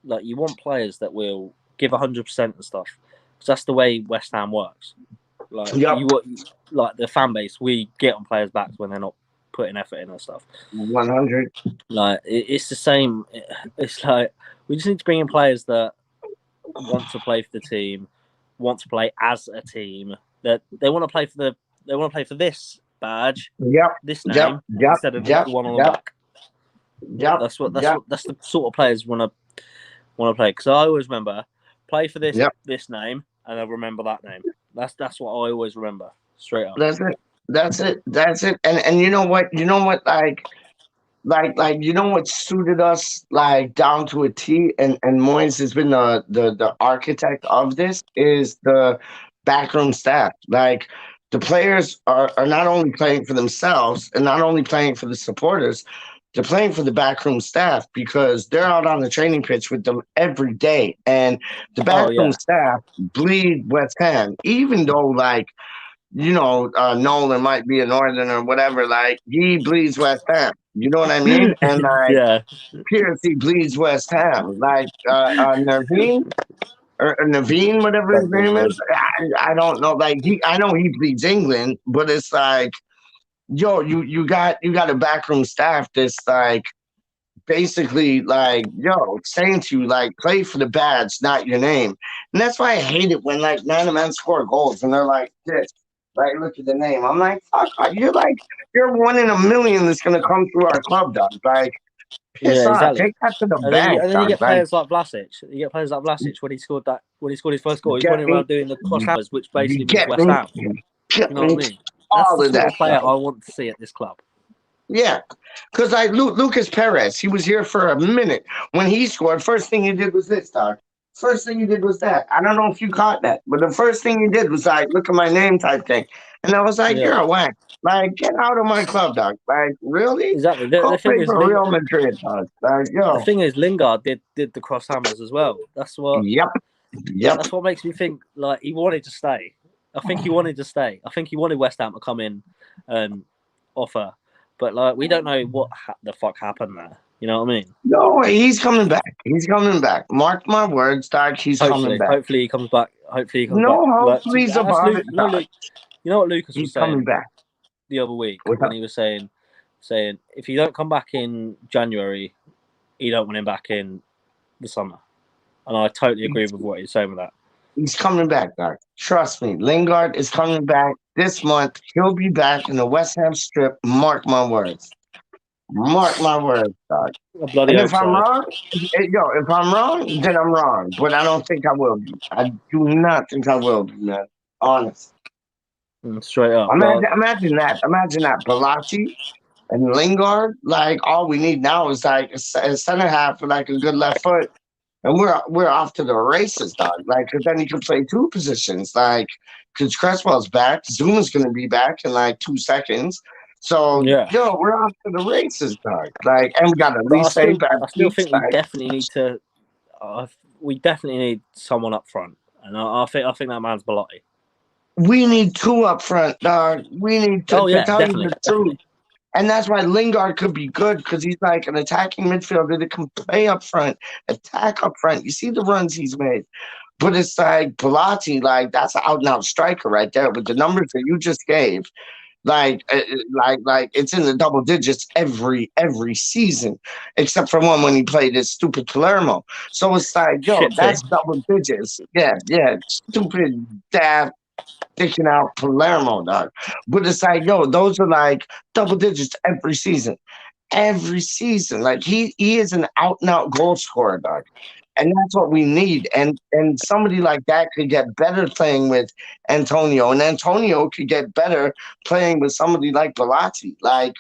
like you want players that will give 100% and stuff. Because that's the way West Ham works. Like yep, like the fan base, we get on players' backs when they're not putting effort in and stuff. 100. Like it's the same. It's like we just need to bring in players that want to play for the team, want to play as a team. That they want to play for this badge, Yep, this yep, name yep, instead of just yep, the one on the yep, back. yep, yep, That's the sort of players want to play. Because I always remember play for yep. this name, and I'll remember that name. That's what I always remember straight up. That's it. That's it. That's it. And you know what? You know what? Like you know what suited us like down to a T. And Moyes has been the architect of this is the backroom staff. Like the players are not only playing for themselves and not only playing for the supporters. They're playing for the backroom staff because they're out on the training pitch with them every day, and the Oh backroom yeah, staff bleed West Ham. Even though, like Nolan might be a Northern or whatever. Like he bleeds West Ham. You know what I mean? And like yeah, Pierce, he bleeds West Ham. Like Naveen or Naveen, whatever his name is. I don't know. Like I know he bleeds England, but it's like, yo, you got a backroom staff that's like basically like, yo, saying to you like, play for the badge, not your name. And that's why I hate it when like nine men score goals and they're like this. Like, look at the name. I'm like, fuck, you're one in a million that's gonna come through our club, dog. Like, piss yeah, off. exactly. Take that to the And then bank, you dog. get Like, players like Vlasic. You get players like Vlasic when he scored his first goal. He's get running me, around doing the cross you, hammers, which you basically means get West me, Ham. you get You know what me. I mean? That's All the of sort that of player stuff. I want to see at this club. Yeah, because like Lucas Perez, he was here for a minute. When he scored, first thing he did was this, dog. First thing he did was that. I don't know if you caught that, but the first thing he did was like, look at my name type thing. And I was like, Yeah, you're a whack. Like, get out of my club, dog. Like, really? exactly. Go The play thing is, for Real Madrid, dog. Like, yo. Lingard did the cross hammers as well. Yep. Yep. That's what makes me think like he wanted to stay. I think he wanted to stay. I think he wanted West Ham to come in and offer, but like we don't know what the fuck happened there. You know what I mean? No, he's coming back. He's coming back. Mark my words, dog. He's coming back. Hopefully he comes back. Hopefully he comes back. No, Like hopefully he's that's above Luke. it, dog. You know what Lucas He's was coming saying back. the other week What's when up? he was saying if you don't come back in January, you don't want him back in the summer. And I totally agree with what he's saying with that. He's coming back, dog. Trust me. Lingard is coming back this month. He'll be back in the West Ham strip. Mark my words. Mark my words, dog. I bloody And hope if I'm so. wrong, if I'm wrong, then I'm wrong. But I don't think I will be. I do not think I will be, man. Honest. Straight up. Imagine that. Imagine that. Belotti and Lingard. Like all we need now is like a center half with like a good left foot. And we're off to the races, dog. Like, cause then he can play two positions. Like, cause Cresswell's back, Zuma's gonna be back in like 2 seconds. So, Yeah. yo, we're off to the races, dog. Like, and we got at But least say bad I still beats. think Like, we definitely need someone up front, and I think that man's Belotti. we need two up front, dog. We need Oh to yeah, tell you the truth. definitely. And that's why Lingard could be good because he's like an attacking midfielder that can play up front, attack up front. You see the runs he's made. But it's like Belotti, like that's an out and out striker right there. With the numbers that you just gave, like it's in the double digits every season, except for one when he played his stupid Palermo. So it's like, yo, Shit team. that's double digits. Yeah, yeah, stupid daft sticking out Palermo, dog. But it's like, yo, those are like double digits every season. Every season. Like he is an out and out goal scorer, dog. And that's what we need. And somebody like that could get better playing with Antonio, and Antonio could get better playing with somebody like Belotti. Like,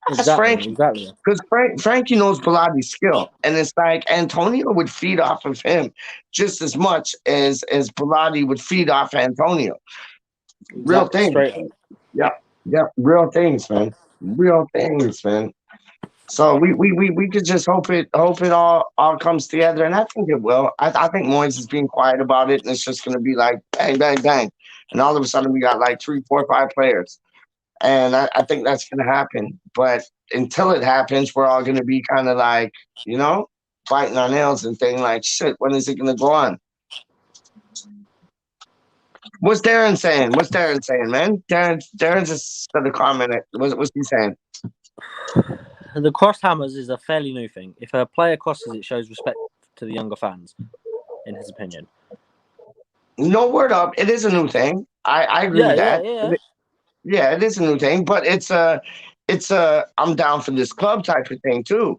that's Frankie. Exactly. Because Frankie knows Belotti's skill, and it's like Antonio would feed off of him just as much as Belotti would feed off Antonio. Real thing. Straight up. Yeah, real things, man. Real things, man. So we could just hope it all comes together, and I think it will. I think Moyes is being quiet about it, and it's just going to be like bang, bang, bang, and all of a sudden we got like 3, 4, 5 players, and I think that's going to happen. But until it happens, we're all going to be kind of like, biting our nails and thinking like, shit, when is it going to go on? What's Darren saying? Man? Darren just said a comment. What's he saying? The crossed hammers is a fairly new thing. If a player crosses, it shows respect to the younger fans, in his opinion. No word up. It is a new thing. I agree with that. Yeah, it is a new thing, but it's a I'm down for this club type of thing too.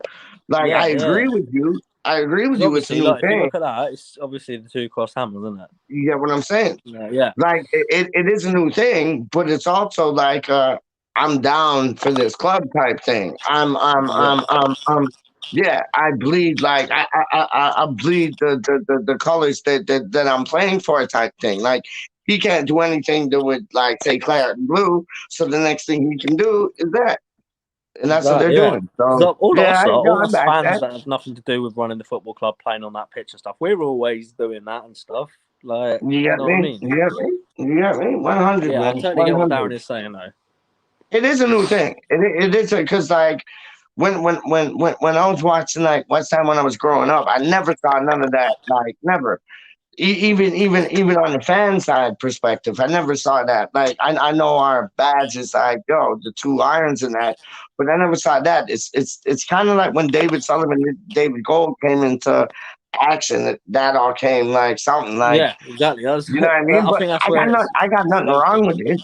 Like, I agree with you. It's a new thing. If you look at that, it's obviously the 2 crossed hammers, isn't it? You get what I'm saying? Yeah. Like, it is a new thing, but it's also like I'm down for this club type thing. Yeah, I bleed like I bleed the colors that I'm playing for type thing. Like, he can't do anything that would like say claret and blue. So the next thing he can do is that. And that's what they're doing. So all us fans that have nothing to do with running the football club, playing on that pitch and stuff, we're always doing that and stuff. Like, you got me? You got me? 100. Yeah, man. I totally get what Darren is saying though. It is a new thing. It is because like when I was watching like West Ham when I was growing up, I never saw none of that. Like, never. Even on the fan side perspective, I never saw that. Like, I know our badge is like, the 2 irons in that, but I never saw that. It's kind of like when David Sullivan and David Gold came into action, that all came like something like, yeah, exactly. You know what I mean? But I got nothing wrong with it.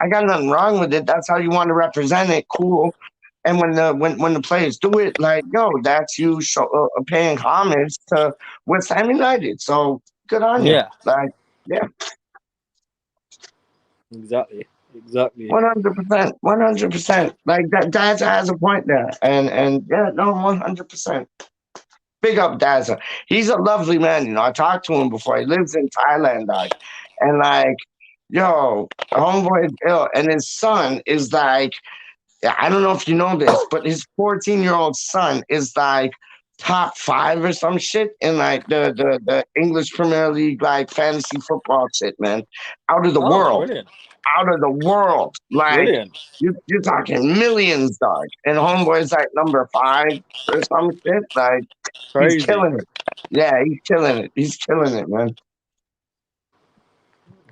I got nothing wrong with it. That's how you want to represent it. Cool. And when the players do it, like, that's you paying homage to West Ham United. So good on you. Yeah. Like, yeah. Exactly. 100%. Like, that Daza has a point there. And yeah, no, 100%. Big up Daza. He's a lovely man. I talked to him before. He lives in Thailand, dog. And like, homeboy is ill. And his son is like, I don't know if you know this, but his 14-year-old son is like top 5 or some shit in like the English Premier League, like fantasy football shit, man. Out of the world. Brilliant. Out of the world. Like, you're talking millions, dog. And homeboy's like number 5 or some shit. Like, crazy. He's killing it. Yeah, he's killing it, man.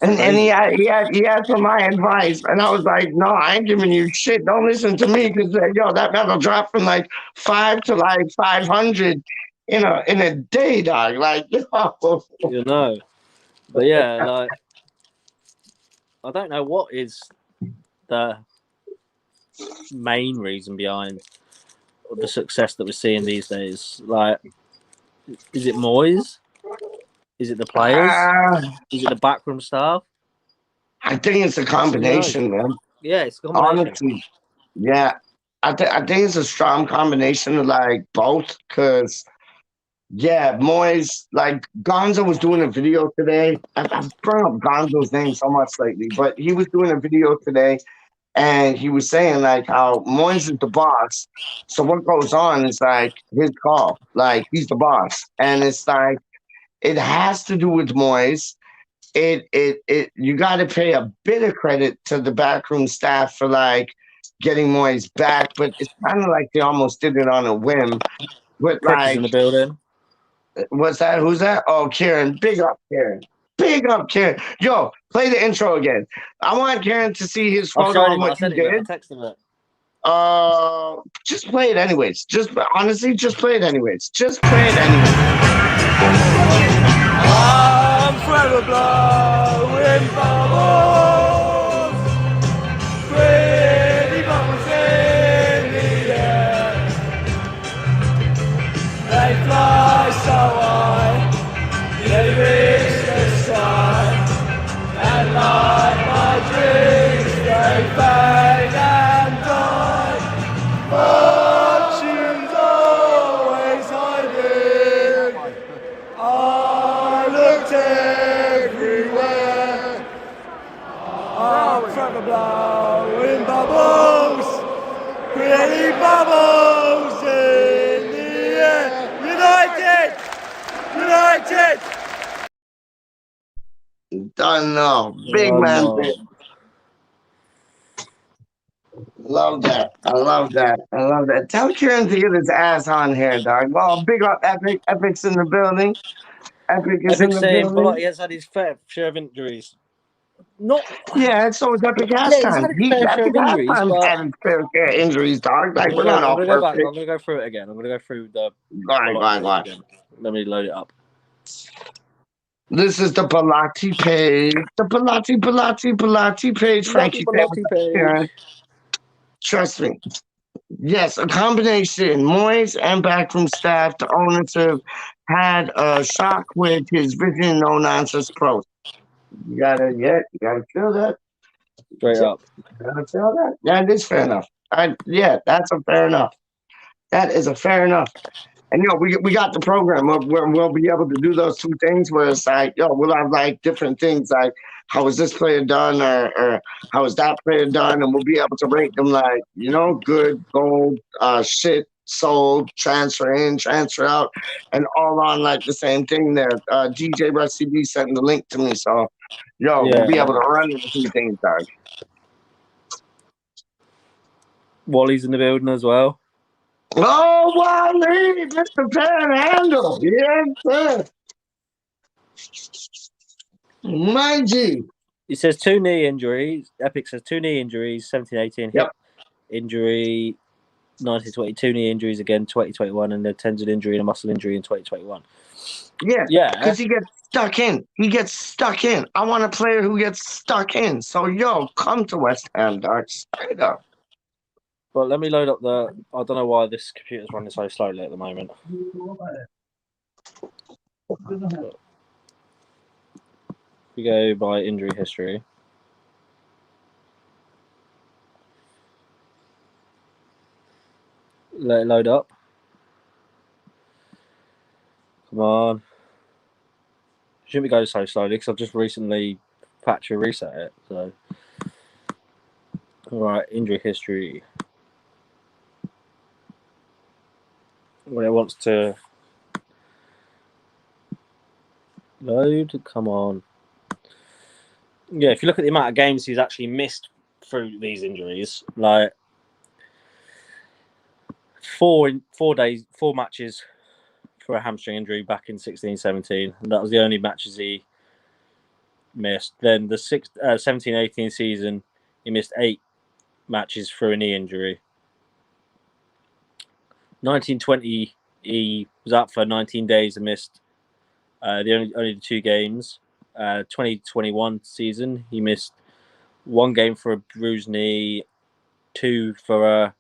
And he asked for my advice, and I was like, no, I ain't giving you shit. Don't listen to me, because that metal dropped from like 5 to like 500 in a day, dog. Like, But yeah, like, I don't know what is the main reason behind the success that we're seeing these days. Like, is it Moyes? Is it the players? Is it the backroom staff? I think it's a combination, man. Yeah, it's a combination. Honestly, yeah. I think it's a strong combination of like both, because Moyes, like, Gonzo was doing a video today. I've brought up Gonzo's name so much lately, but he was doing a video today, and he was saying like how Moyes is the boss. So what goes on is like his call. Like, he's the boss, and it's like, it has to do with Moyes. You got to pay a bit of credit to the backroom staff for like getting Moyes back, but it's kind of like they almost did it on a whim. But like, in the building. What's that? Who's that? Oh, Kieran. Big up, Kieran. Yo, play the intro again. I want Kieran to see his photo on what he did. Just play it anyways. Just play it anyways. I'm forever blowing bubbles, pretty bubbles in the air. They fly so high. everywhere. Our truck are blowing bubbles, creating bubbles in the air. United! United! Don't know. Big man. Love that. I love that. I love that. Tell Kieran to get his ass on here, dog. Well, big up Epic. Epic's in the building. Epic is in Epic's the saying building. Belotti has had his fair share of injuries. Not. Yeah, so is Epic Yeah, he's had Halftime. a fair share Epic of injuries, Halftime but had his fair share of injuries, dog. Like, we're not I'm all gonna go back. perfect. I'm gonna go through it again. I'm gonna go through the Go on. page again. Let me load it up. This is the Belotti page. The Belotti page. Frankie Belotti page. Trust me. Yes, a combination. Moyes and backroom staff, the owners have had a shock with his vision no nonsense approach. You gotta feel that. Straight up. You gotta feel that. That is fair enough. That's a fair enough. That is a fair enough. And we got the program where we'll be able to do those two things where it's like, we'll have like different things like how is this player done or how is that player done, and we'll be able to rate them like, good, gold, shit, sold, transfer in, transfer out, and all on like the same thing there. DJ Rusty B sent the link to me, so we'll be able to run the two things, dog. Wally's in the building as well. Oh, Wally, Mr. Panhandle. Yes, sir. My G. He says 2 knee injuries. Epic says 2 knee injuries, 17-18 hip injury, 19-22 knee injuries again, 2021, and a tendon injury and a muscle injury in 2021. Yeah, because he gets stuck in. I want a player who gets stuck in. So, come to West Ham, dog. Straight up. But let me load up I don't know why this computer's running so slowly at the moment. We go by injury history. Let it load up. Come on. Shouldn't be going so slowly because I've just recently factory reset it. So, all right, injury history. When it wants to load, come on. Yeah, if you look at the amount of games he's actually missed through these injuries, like 4 matches for a hamstring injury back in 16-17, and that was the only matches he missed. Then the 17-18 season, he missed 8 matches through a knee injury. 1920, he was out for 19 days and missed only the 2 games. 2021 season, he missed 1 game for a bruised knee, 2 for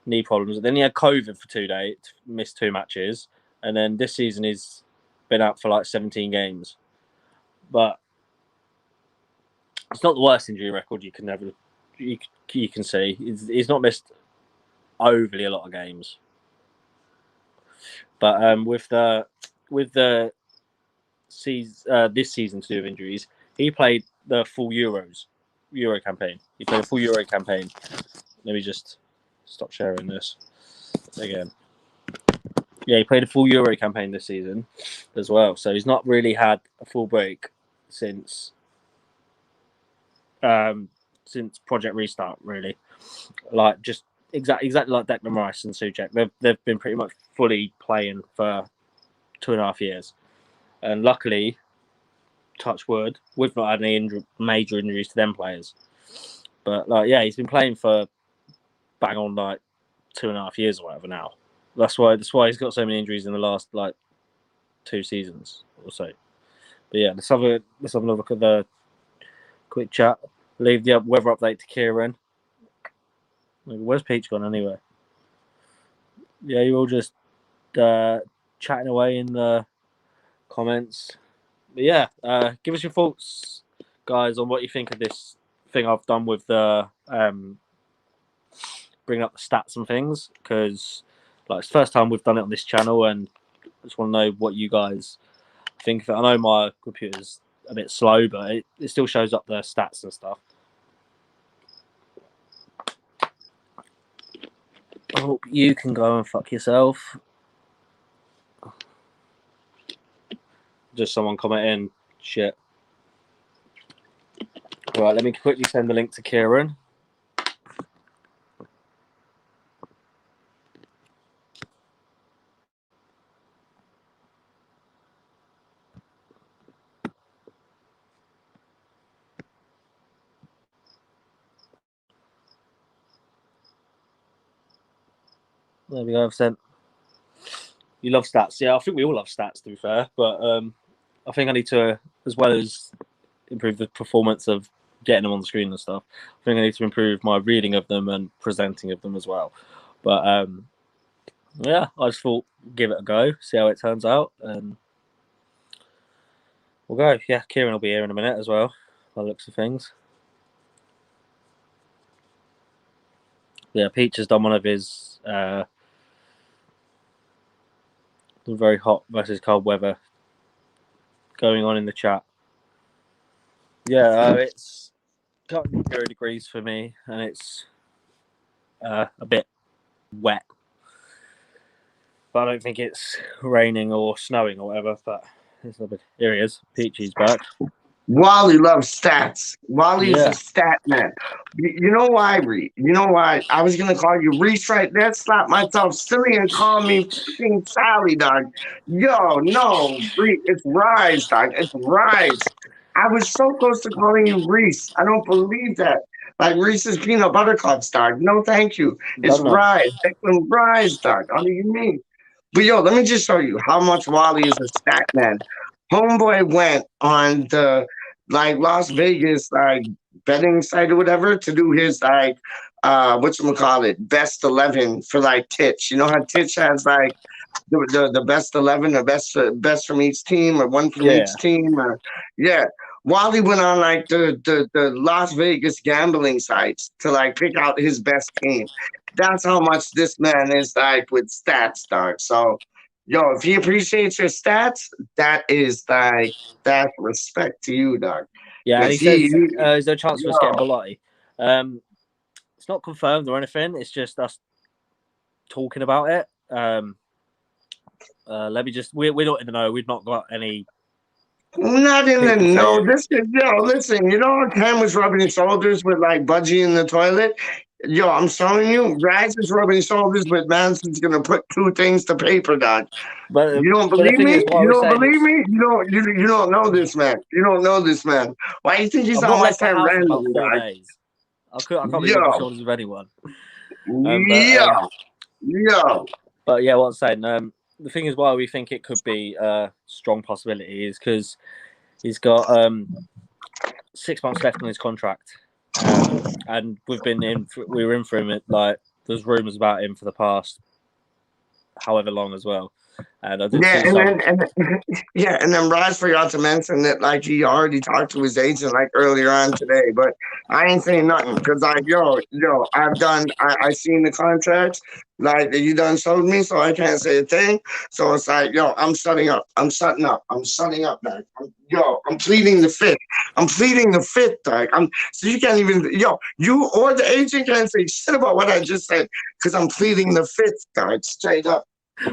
knee problems. Then he had COVID for 2 days, missed 2 matches, and then this season he's been out for like 17 games. But it's not the worst injury record you can see. He's not missed overly a lot of games. But with the this season to do with injuries, he played the full Euro campaign. He played a full Euro campaign. Let me just stop sharing this again. Yeah, he played a full Euro campaign this season as well. So he's not really had a full break since Project Restart, really. Like just exactly like Declan Rice and Souček. They've been pretty much fully playing for 2.5 years. And luckily, touch wood, we've not had any major injuries to them players. But he's been playing for bang on like 2.5 years or whatever now. That's why he's got so many injuries in the last 2 seasons or so. But yeah, let's have another look at the quick chat. Leave the weather update to Kieran. Where's Peach gone anyway? Yeah, you're all just chatting away in the comments. But yeah, give us your thoughts, guys, on what you think of this thing I've done with the bringing up the stats and things, because it's the first time we've done it on this channel, and I just want to know what you guys think of it. I know my computer's a bit slow, but it still shows up the stats and stuff. I hope you can go and fuck yourself. Just someone commenting shit. Right, let me quickly send the link to Kieran. There we go. I've sent. You love stats, yeah. I think we all love stats, to be fair. But I think I need to, as well as improve the performance of getting them on the screen and stuff, I think I need to improve my reading of them and presenting of them as well. But yeah, I just thought give it a go, see how it turns out, and we'll go. Yeah, Kieran will be here in a minute as well, by the looks of things. Yeah, Peach has done one of his very hot versus cold weather going on in the chat. Yeah, it's currently 0 degrees for me, and it's a bit wet. But I don't think it's raining or snowing or whatever. But it's a bit. Here he is. Peachy's back. Wally loves stats. Wally's a stat man. You know why, Reese? You know why? I was gonna call you Reese right there, slap myself silly and call me fucking Sally, dog. Yo, no, Reese, it's Rise, dog. It's Rise. I was so close to calling you Reese. I don't believe that. Like Reese's peanut butter cups, dog. No, thank you. It's Rise. Declan Rise, dog. What do you mean? But yo, let me just show you how much Wally is a stat man. Homeboy went on the Las Vegas betting site or whatever to do his whatchamacallit, best 11 for Titch. You know how Titch has the best 11 or best from each team or one from each team. Yeah. Wally went on the Las Vegas gambling sites to pick out his best team. That's how much this man is with stats, dog. So yo, if he appreciates your stats, that is that's respect to you, dog. Yeah, and he says, is there a chance for us getting Belotti? It's not confirmed or anything. It's just us talking about it. Let me just. We're not in the know. We've not got any. Not in the know. Listen. You know how Cam was rubbing shoulders with Budgie in the toilet. Yo, I'm showing you, Rags is rubbing shoulders with Manson's gonna put two things to paper, dog. But you don't believe me? You don't believe me? You don't know this man. You don't know this man. Why do you think he's on my time randomly, dog? I can't be rubbing shoulders with anyone. But yeah, what I'm saying, the thing is why we think it could be a strong possibility is because he's got 6 months left on his contract. And we were in for him there's rumours about him for the past however long as well. And I did and then Raj forgot to mention that he already talked to his agent earlier on today, but I ain't saying nothing because I seen the contracts that you done showed me, so I can't say a thing. So it's I'm shutting up. I'm shutting up, man. I'm pleading the fifth. I'm pleading the fifth, dog. So you can't even you or the agent can't say shit about what I just said because I'm pleading the fifth, dog. Straight up.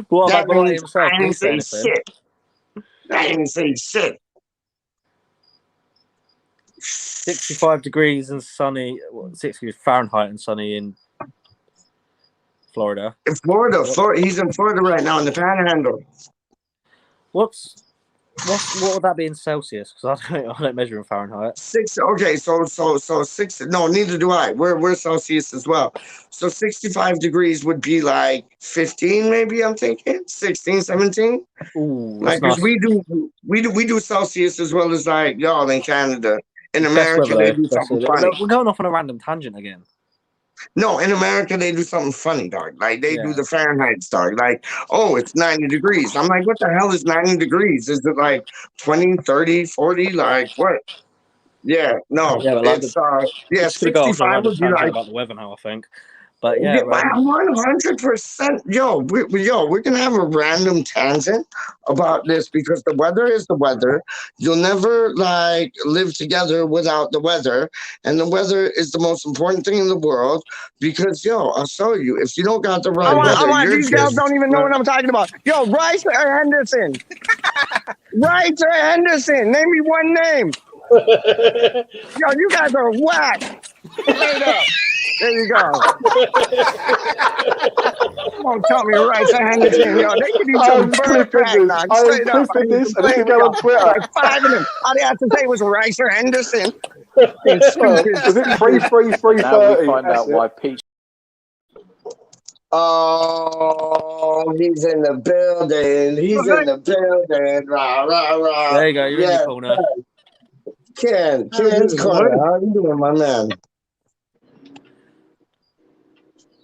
What about Belotti himself? I didn't say shit. I didn't say shit. 65 degrees and sunny, 60 Fahrenheit and sunny in Florida. In Florida, he's in Florida right now in the Panhandle. What would that be in Celsius? Because I don't measure in Fahrenheit. 6. Okay, so 6. No, neither do I. We're Celsius as well. So 65 degrees would be 15, maybe. I'm thinking 16, 17. Ooh, because nice. we do Celsius as well as y'all in Canada. In America, they do something funny. We're going off on a random tangent again. No, in America, they do something funny, dog. They do the Fahrenheit, dog. Oh, it's 90 degrees. I'm what the hell is 90 degrees? Is it 20, 30, 40? What? Yeah, no. Yeah, but it's, 65 would be about the weather now, I think. But yeah, 100%. Yo, we're gonna have a random tangent about this because the weather is the weather. You'll never like live together without the weather, and the weather is the most important thing in the world. Because I'll show you. If you don't got the right weather, you're these guys don't even know what I'm talking about. Yo, Rice or Henderson? Rice or Henderson? Name me one name. Yo, you guys are whack. Straight up. There you go. Don't tell me Rice or Henderson. Yo, they could eat some burnt crack, dog. Straight up. I ain't complaining, yo. Like 5 of them. All they had to say was Rice or Henderson. It's stupid. Was it 3-3-3-30? Now we find out why Peach. Oh, he's in the building. He's in the building. Rah, rah, rah. there you go. You're in your corner. Ken's corner. How you doing, my man?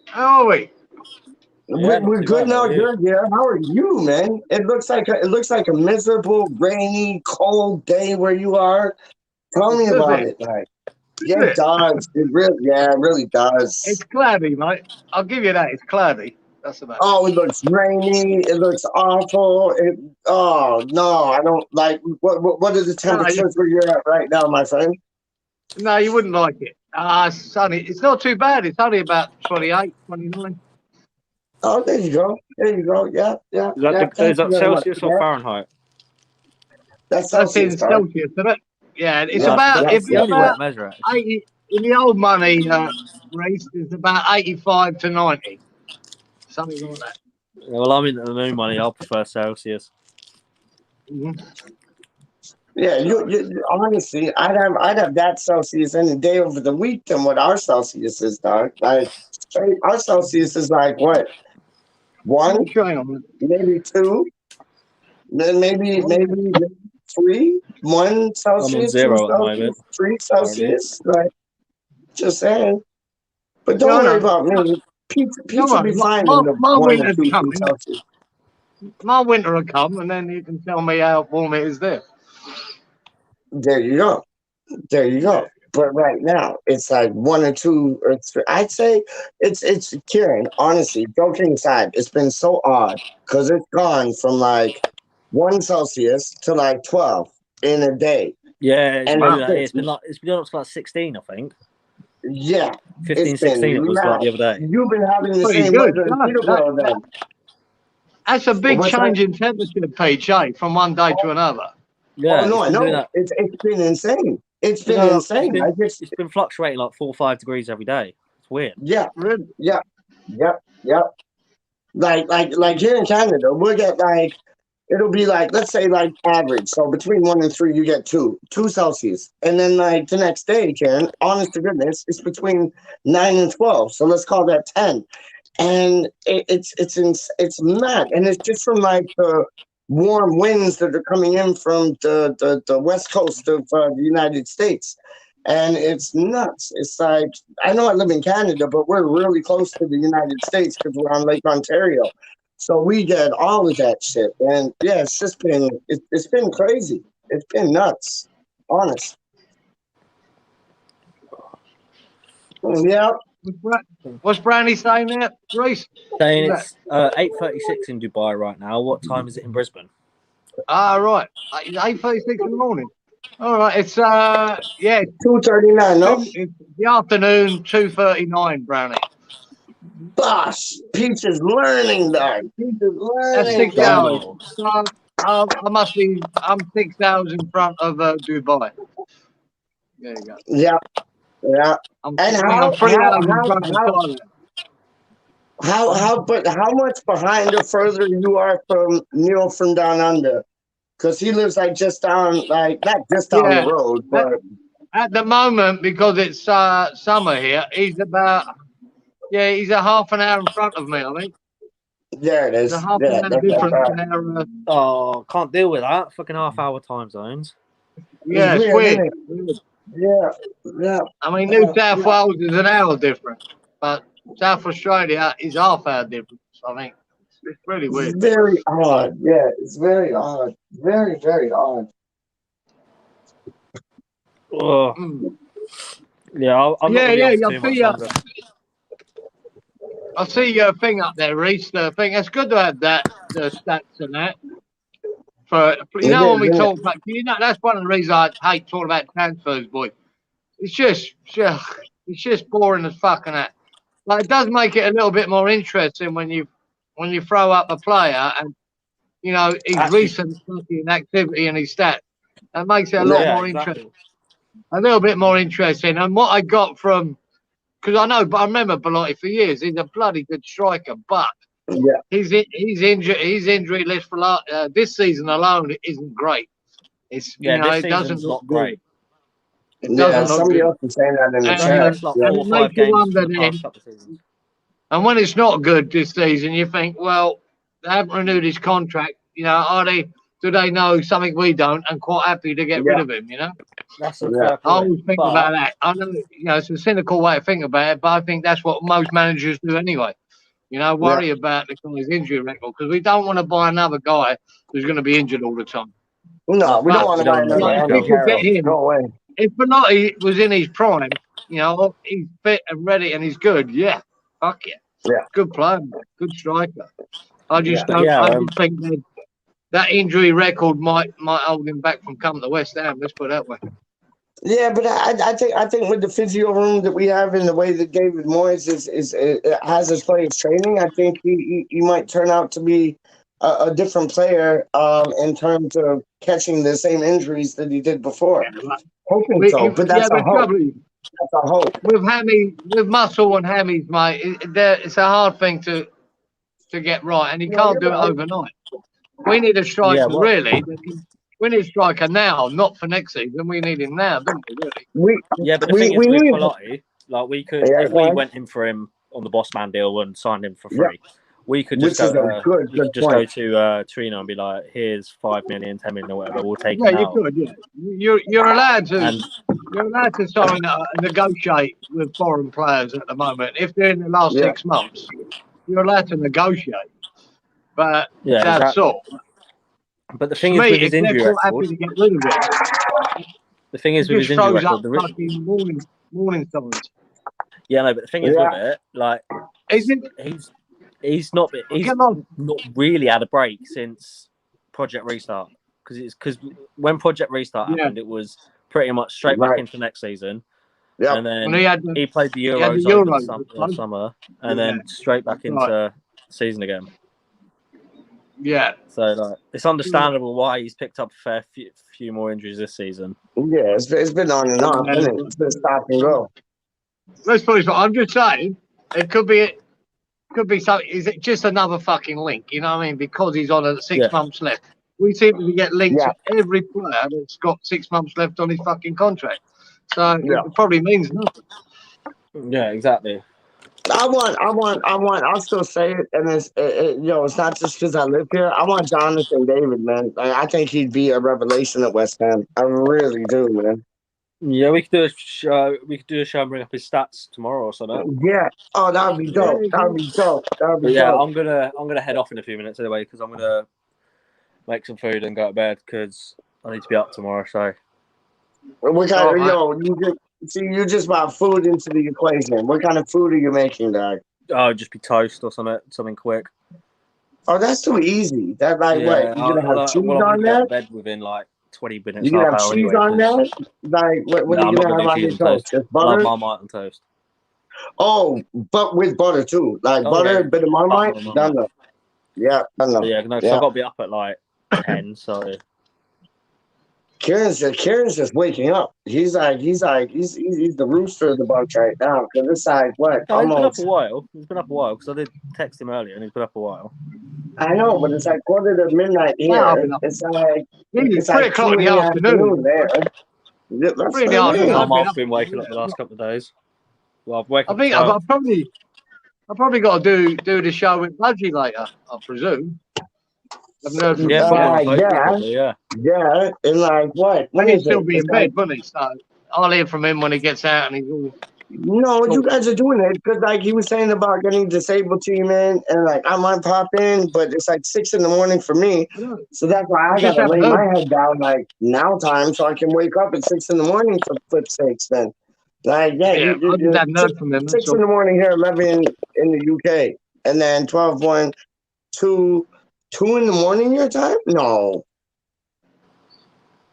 How are we? Yeah, We're good now. Good. Yeah. How are you, man? It looks like a miserable, rainy, cold day where you are. Tell me about it. Like, yeah, it does. It really does. It's cloudy, mate. I'll give you that. It's cloudy. That's about it. Oh, it looks rainy. It looks awful. Oh no, I don't like. What are the temperatures where you're at right now, my friend? No, you wouldn't like it. Sunny. It's not too bad. It's only about 28, 29. Oh, there you go. There you go. Yeah. Is that Celsius or Fahrenheit? That's in Celsius, Celsius, isn't it? Yeah, it's That's about. the It's only way to about measure it. 80 in the old money race. It's about 85 to 90, something like that. Well, I'm into the new money. I'll prefer Celsius. Mm-hmm. Yeah, you honestly, I'd have that Celsius any day over the week than what our Celsius is, dog. Like our Celsius is like what? 1, maybe 2, then maybe 3. 1 Celsius, I'm on 0 2 at the Celsius, moment. 3 Celsius. Like, just saying. But don't worry about me. Pizza be fine in the my 1 or winter's 2 coming. Celsius. My winter will come, and then you can tell me how warm it is there. There you go. There you go. But right now, it's like 1 or 2 or 3. I'd say it's Kieran, honestly, joking aside, it's been so odd because it's gone from like 1 Celsius to like 12 in a day. Yeah, And it's been up to like 16, I think. Yeah. 15, 16 it was like the other day. You've been having the Pretty same good. weather in Peterborough then. That's a big change in temperature, PJ, from one day to another. Yeah, oh no, I know. It's been insane. It's been insane. It's been fluctuating like 4 or 5 degrees every day. It's weird. Yeah. Yeah. Like here in Canada, we'll get like it'll be like, let's say like average. So between 1 and 3, you get 2 Celsius. And then like the next day, Karen, honest to goodness, it's between 9 and 12. So let's call that 10. And it's mad. And it's just from like the warm winds that are coming in from the west coast of the United States. And it's nuts. It's like, I know I live in Canada, but we're really close to the United States because we're on Lake Ontario. So we get all of that shit. And yeah, it's just been, it's been crazy. It's been nuts. Honest. Yeah. What's Brandy saying there, Reese? Saying it's 8:36 in Dubai right now. What time is it in Brisbane? Right. It's 8:36 in the morning. All right. It's 2:39. No, it's the afternoon, 2:39, Brownie. Bosh, Peach is learning, dog. Peach is learning. That's 6 hours. So, I'm 6 hours in front of Dubai. There you go. Yeah. I'm 3 hours in front of Thailand. But how much behind or further you are from Neil from down under? Because he lives like just down, like not just down the road, but at the moment, because it's summer here, he's about he's a half an hour in front of me, I think. There it is. There's a half an hour difference. Oh, can't deal with that. Fucking half-hour time zones. Yeah, it's weird. Yeah. I mean, New South Wales is an hour different, but South Australia is half-hour difference. I think it's really weird. It's very odd. Yeah, it's very odd. Very, very odd. Oh. Yeah, I'm not I'll see you. I see your thing up there, Reese. The thing. It's good to have that, the stats and that. For when we talk about, that's one of the reasons I hate talking about transfers, boy. It's just boring as fuck and that. Like, it does make it a little bit more interesting when you throw up a player and his recent fucking activity and his stats. That makes it a lot more interesting. A little bit more interesting. And what I got from, because I remember Belotti for years. He's a bloody good striker, but his injury list for this season alone isn't great. It's it doesn't look great. It doesn't look somebody good. else is saying that in the chat. Like 4 or 5 games for the past couple of seasons. And when it's not good this season, you think, well, they haven't renewed his contract. Do they know something we don't, and quite happy to get rid of him, That's a fair point. I always think about that. I know, it's a cynical way to think about it, but I think that's what most managers do anyway. Worry about the guy's injury record, because we don't want to buy another guy who's going to be injured all the time. No, we don't want to buy another guy. We could get him. No way. If Belotti was in his prime, he's fit and ready and he's good, fuck yeah. Yeah. Good player, good striker. I just don't. I just think that injury record might hold him back from coming to West Ham. Let's put it that way. Yeah, but I think with the physio room that we have and the way that David Moyes has his players training, I think he might turn out to be a different player in terms of catching the same injuries that he did before. Hoping so, but that's a hope. That's a hope. With muscle and hammies, mate, it's a hard thing to get right, and he can't do it overnight. We need a striker, really. We need a striker now, not for next season. We need him now, don't we? Really? But the thing is, with Belotti, like we could, if we went in for him on the boss man deal and signed him for free, we could just go to Trino and be like, "Here's 5 million, 10 million, or whatever. We'll take it out." You're allowed to. You're allowed to sign negotiate with foreign players at the moment. If they're in the last 6 months, you're allowed to negotiate. But that's all. But the thing is, with his injury record, the thing is with his injury record, morning signs. Yeah, no, but the thing is with it, like, he's not really had a break since Project Restart, because when Project Restart happened, it was pretty much straight back into next season. And then he played the Euros last summer, and then straight back into season again. Yeah. So like, it's understandable why he's picked up a fair few more injuries this season. Yeah, it's been on and off, hasn't it? It's been stop and go. Let's put it. I'm just saying, it could be something. Is it just another fucking link? You know what I mean? Because he's on 6 months left. We seem to get linked to every player that's got 6 months left on his fucking contract. So it probably means nothing. Yeah, exactly. I'll still say it, and it's not just because I live here. I want Jonathan David, man. I think he'd be a revelation at West Ham. I really do, man. Yeah, we could do a show. We could do a show and bring up his stats tomorrow or something. Yeah. Oh, that would be dope. That would be dope. I'm gonna head off in a few minutes anyway, because I'm gonna make some food and go to bed because I need to be up tomorrow. So. What kind of you just brought food into the equation. What kind of food are you making, dog? Oh, just be toast or something quick. Oh, that's too easy. That what? You're gonna have cheese on that? Bed within like 20 minutes. You gonna have cheese on that? Like what are you gonna have on your toast? Just butter? Marmite and toast. Oh, but with butter too. Like butter, a bit of Marmite. Done. Yeah, done. Yeah, no, because I've got to be up at like 10. So. Kieran's just waking up. He's the rooster of the bunch right now. Because it's like what? No, he's been up a while. He's been up a while because I did text him earlier, and he's been up a while. I know, but it's like 1:45 here. It's like it's 3 o'clock in the afternoon there. I've been waking up the last couple of days. Well, I've woken up. I've probably got to do the show with Budgie later, I presume. Yeah, and like what? When he'll still be in bed, wouldn't he? So I'll hear from him when he gets out and he's all. No, you guys are doing it because like he was saying about getting disabled team in, and like I might pop in, but it's like 6 a.m. for me, so that's why I gotta lay my head down like now time so I can wake up at 6 a.m. for flip sakes. Then, like you that nerd from him. 6 a.m. here, 11 in the UK, and then 12-1, 2 in the morning your time. No,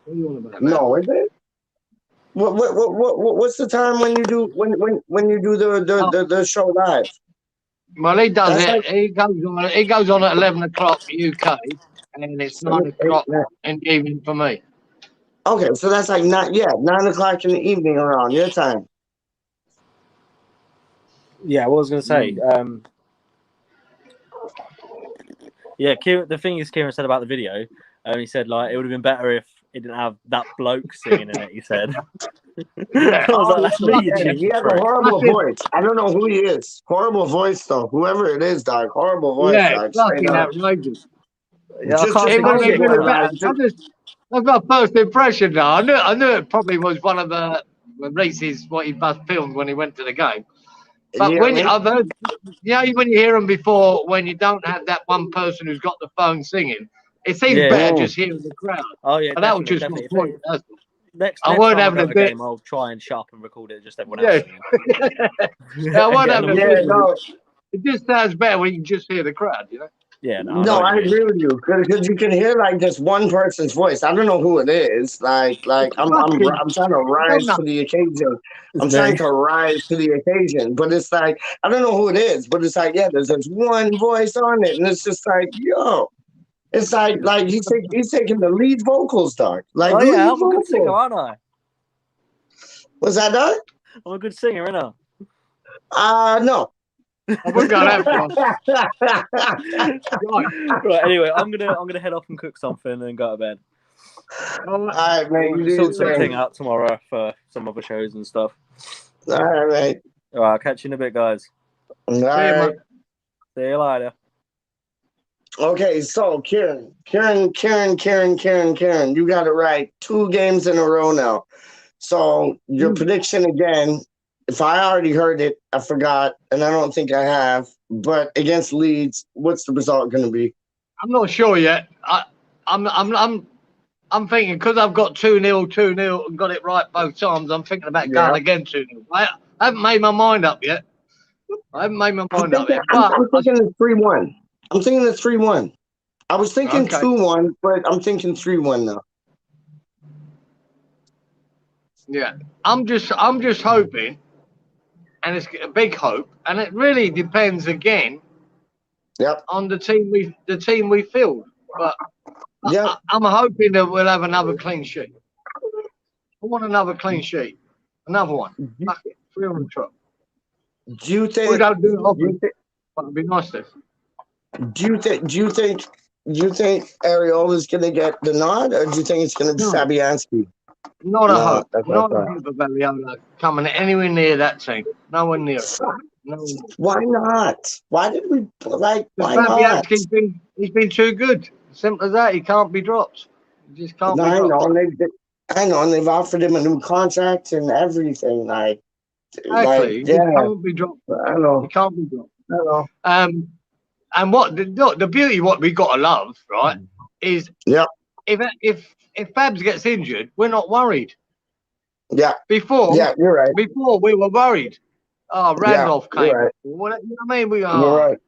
What are you on about, man? no, is it? What's the time when you do when you do the show live? Well, he does That's it. like He goes on at 11 o'clock UK, and it's 9 7, 8, o'clock 9. in the evening for me. Okay, so that's like 9 o'clock in the evening around your time. Yeah, what I was going to say. Yeah, Kieran, the thing is, Kieran said about the video, he said like it would have been better if it didn't have that bloke singing in it. He said. Yeah. I was like, that's me, you Yeah, cheeky he has a prick. horrible voice. I don't know who he is. Horrible voice though. Whoever it is, dog. Horrible voice, Yeah, dog. it's Straight fucking up. outrageous. Yeah, I Just can't It think would of have shit. been horrible, better. like, That's my first impression now. I knew it probably was one of the races what he must filmed when he went to the game. But yeah, when man. I've heard, when you hear them before, when you don't have that one person who's got the phone singing, it seems Yeah. better just hearing the crowd. Oh yeah, And that was definitely, just my definitely. point. That's all. Next I time won't I have go the to a bit. game, I'll try and shut up and record it just everyone Yeah. else singing. Yeah, I won't have the Yeah, bit. no, It just sounds better when you can just hear the crowd, you know? Yeah, no, no, I I agree with you because you can hear like just one person's voice. I don't know who it is. Like I'm trying to I don't rise know. to the occasion. I'm It's trying me. to rise to the occasion, but it's like I don't know who it is. But it's like there's this one voice on it, and it's just like yo. It's like he's taking the lead vocals, dog. Like Oh yeah, lead I'm a good singer, vocals. aren't I? Was that dog? I'm a good singer, innit? No. I wouldn't go that far. Right. Right. Anyway, I'm gonna head off and cook something and go to bed. All right. All right, man. You We'll do your sort something thing. out tomorrow for some other shows and stuff. All right. All right, I'll catch you in a bit, guys. All See you, right. man. See you later. Okay, so Kieran, you got it right 2 games in a row now. So your prediction again, if I already heard it, I forgot, and I don't think I have. But against Leeds, what's the result going to be? I'm not sure yet. I'm thinking because I've got 2-0, and got it right both times. I'm thinking about going again 2-0. I haven't made my mind up yet. I'm thinking it's 3-1. I'm thinking it's 3-1. I was thinking 2-1, but I'm thinking 3-1 now. Yeah, I'm just hoping, and it's a big hope, and it really depends again. Yep. On the team we filled, but yep. I'm hoping that we'll have another clean sheet. I want another clean sheet, another one. Fuck it, 3 on the truck. Do you think? We don't do it often, but it'd be nice to. Do you think Ariola's going to get the nod, or do you think it's going to be Fabianski? Not a hope. Not a hope of Ariola coming anywhere near that team. Nowhere near it. Why not? Why did we like? Why not? not? He's been too good. Simple as that. He can't be dropped. He just can't be dropped. I know, and they've offered him a new contract and everything. Exactly. He can't be dropped. I know. He can't be dropped. I know. And what the beauty, what we got to love, right, is if Fabs gets injured, we're not worried. Yeah. Before, you're right. Before we were worried. Oh, Randolph came. Right. What, you know what I mean? You're right.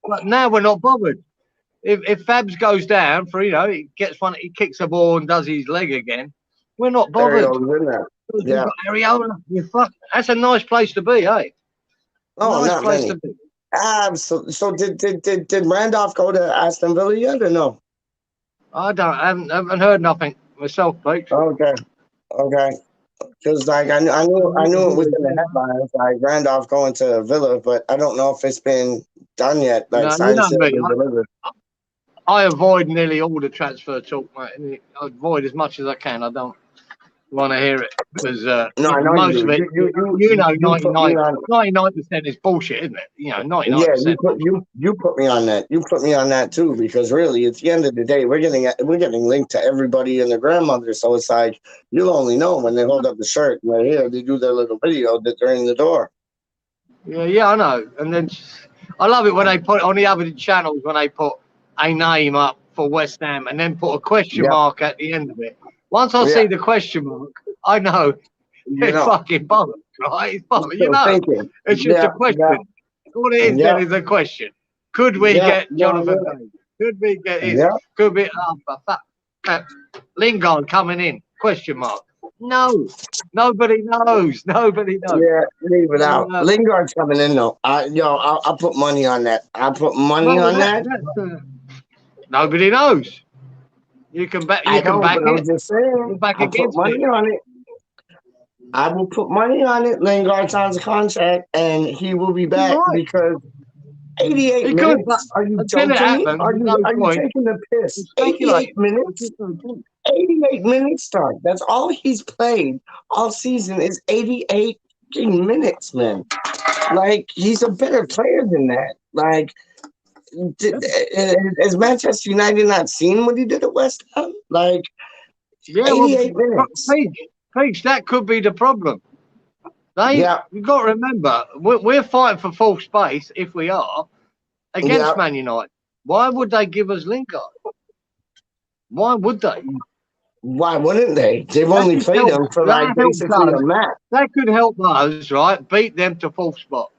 But now we're not bothered. If Fabs goes down for he gets one, he kicks a ball and does his leg again. We're not bothered. Yeah. Ariola, that's a nice place to be, eh? Oh, nice place to be. So did Randolph go to Aston Villa yet or no? I haven't heard nothing myself, Pete. Okay. Because I knew it was in the headlines, like Randolph going to Villa, but I don't know if it's been done yet. Like delivered. I avoid nearly all the transfer talk, mate. I avoid as much as I can. I don't want to hear it because most of it, 99% is bullshit, isn't it? 99%. Yeah, you put me on that. You put me on that too, because really, at the end of the day, we're getting linked to everybody and their grandmother. So it's like you'll only know when they hold up the shirt and they do their little video that they're in the door. Yeah, I know. And then I love it when they put on the other channels when they put a name up for West Ham and then put a question mark at the end of it. Once I see the question mark, I know it's fucking bollocks, right? It's bollocks. It's just a question. All it is then is a question. Could we get Jonathan David? Could we get his? Could we? Lingard coming in? Question mark. No, nobody knows. Nobody knows. Yeah, leave it out. Lingard's coming in though. I'll put money on that. I'll put money on that. Nobody knows. You can back. You can back it. I'm just saying. Back I'll put money on it. I will put money on it. Lingard signs a contract, and he will be back because 88 minutes. Are you joking? Are you taking the piss? 88 minutes. 88 minutes, Doug. That's all he's played all season is 88 minutes, man. Like, he's a better player than that. Like, has Manchester United not seen what he did at West Ham? Like, 88 minutes. Page, that could be the problem. You've got to remember, we're fighting for full space, if we are, against Man United. Why would they give us Lingard? Why would they? Why wouldn't they? They've only played them for like basically a match. That could help us, right? Beat them to full spot.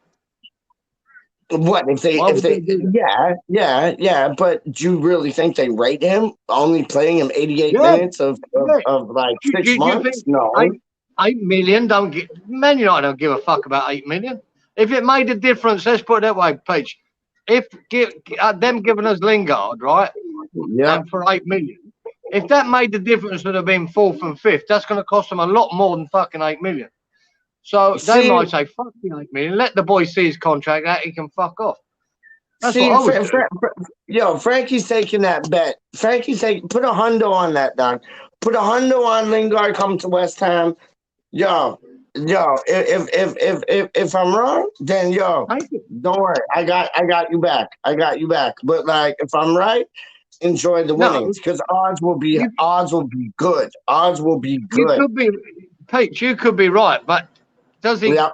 What if they yeah, but do you really think they rate him only playing him 88 minutes of like 6 months? No. 8 million don't get Man United don't give a fuck about 8 million. If it made a difference, let's put it that way, Peach. If them giving us Lingard, right? Yeah, and for 8 million. If that made the difference to have been 4th and 5th, that's going to cost them a lot more than fucking 8 million. So they might say, fuck the 8 million, let the boy see his contract out, he can fuck off. That's what I would do. Frankie's taking that bet. Put a hundo on that, Don. Put a hundo on Lingard coming to West Ham. If I'm wrong, then don't worry. I got you back. But like, if I'm right, enjoy the winnings because odds will be good. Odds will be good. You could be, Pete. You could be right, but does he? Yeah.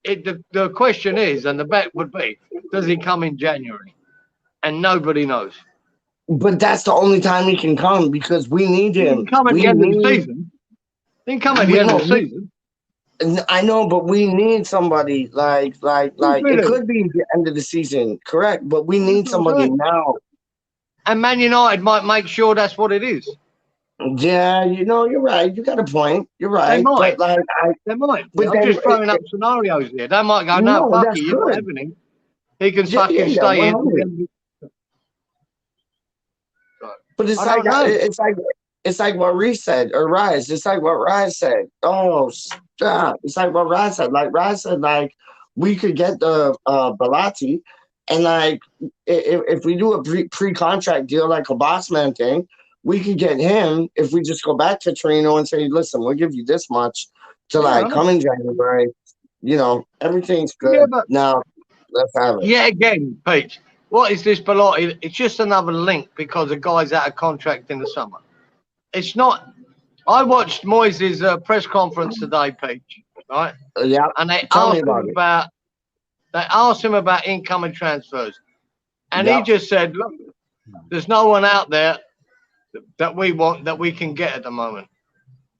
The question is, and the bet would be, does he come in January? And nobody knows. But that's the only time he can come because we need him. He can come at the end of the season. He can come at the end of the season. I know, but we need somebody like it could be the end of the season, correct? But we need somebody now. And Man United might make sure that's what it is. Yeah, you're right. You got a point. You're right. They might. But they might. I'm just throwing up scenarios here. They might go, no, fuck you. You've got everything. He can fucking stay in. But it's like what Reese said, or Rise. It's like what Rise said. Oh, stop. It's like what Rise said. Like Rise said, like we could get the Belotti, and like if we do a pre-contract deal like a boss man thing, we could get him if we just go back to Torino and say, listen, we'll give you this much to come in January. Everything's good. Yeah, now let's have it. Yeah, again, Pete. What is this Belotti? It's just another link because the guy's out of contract in the summer. It's not. I watched Moyes' press conference today, Peach, right? Yeah. And they asked him about incoming transfers. And he just said, look, there's no one out there that we want that we can get at the moment.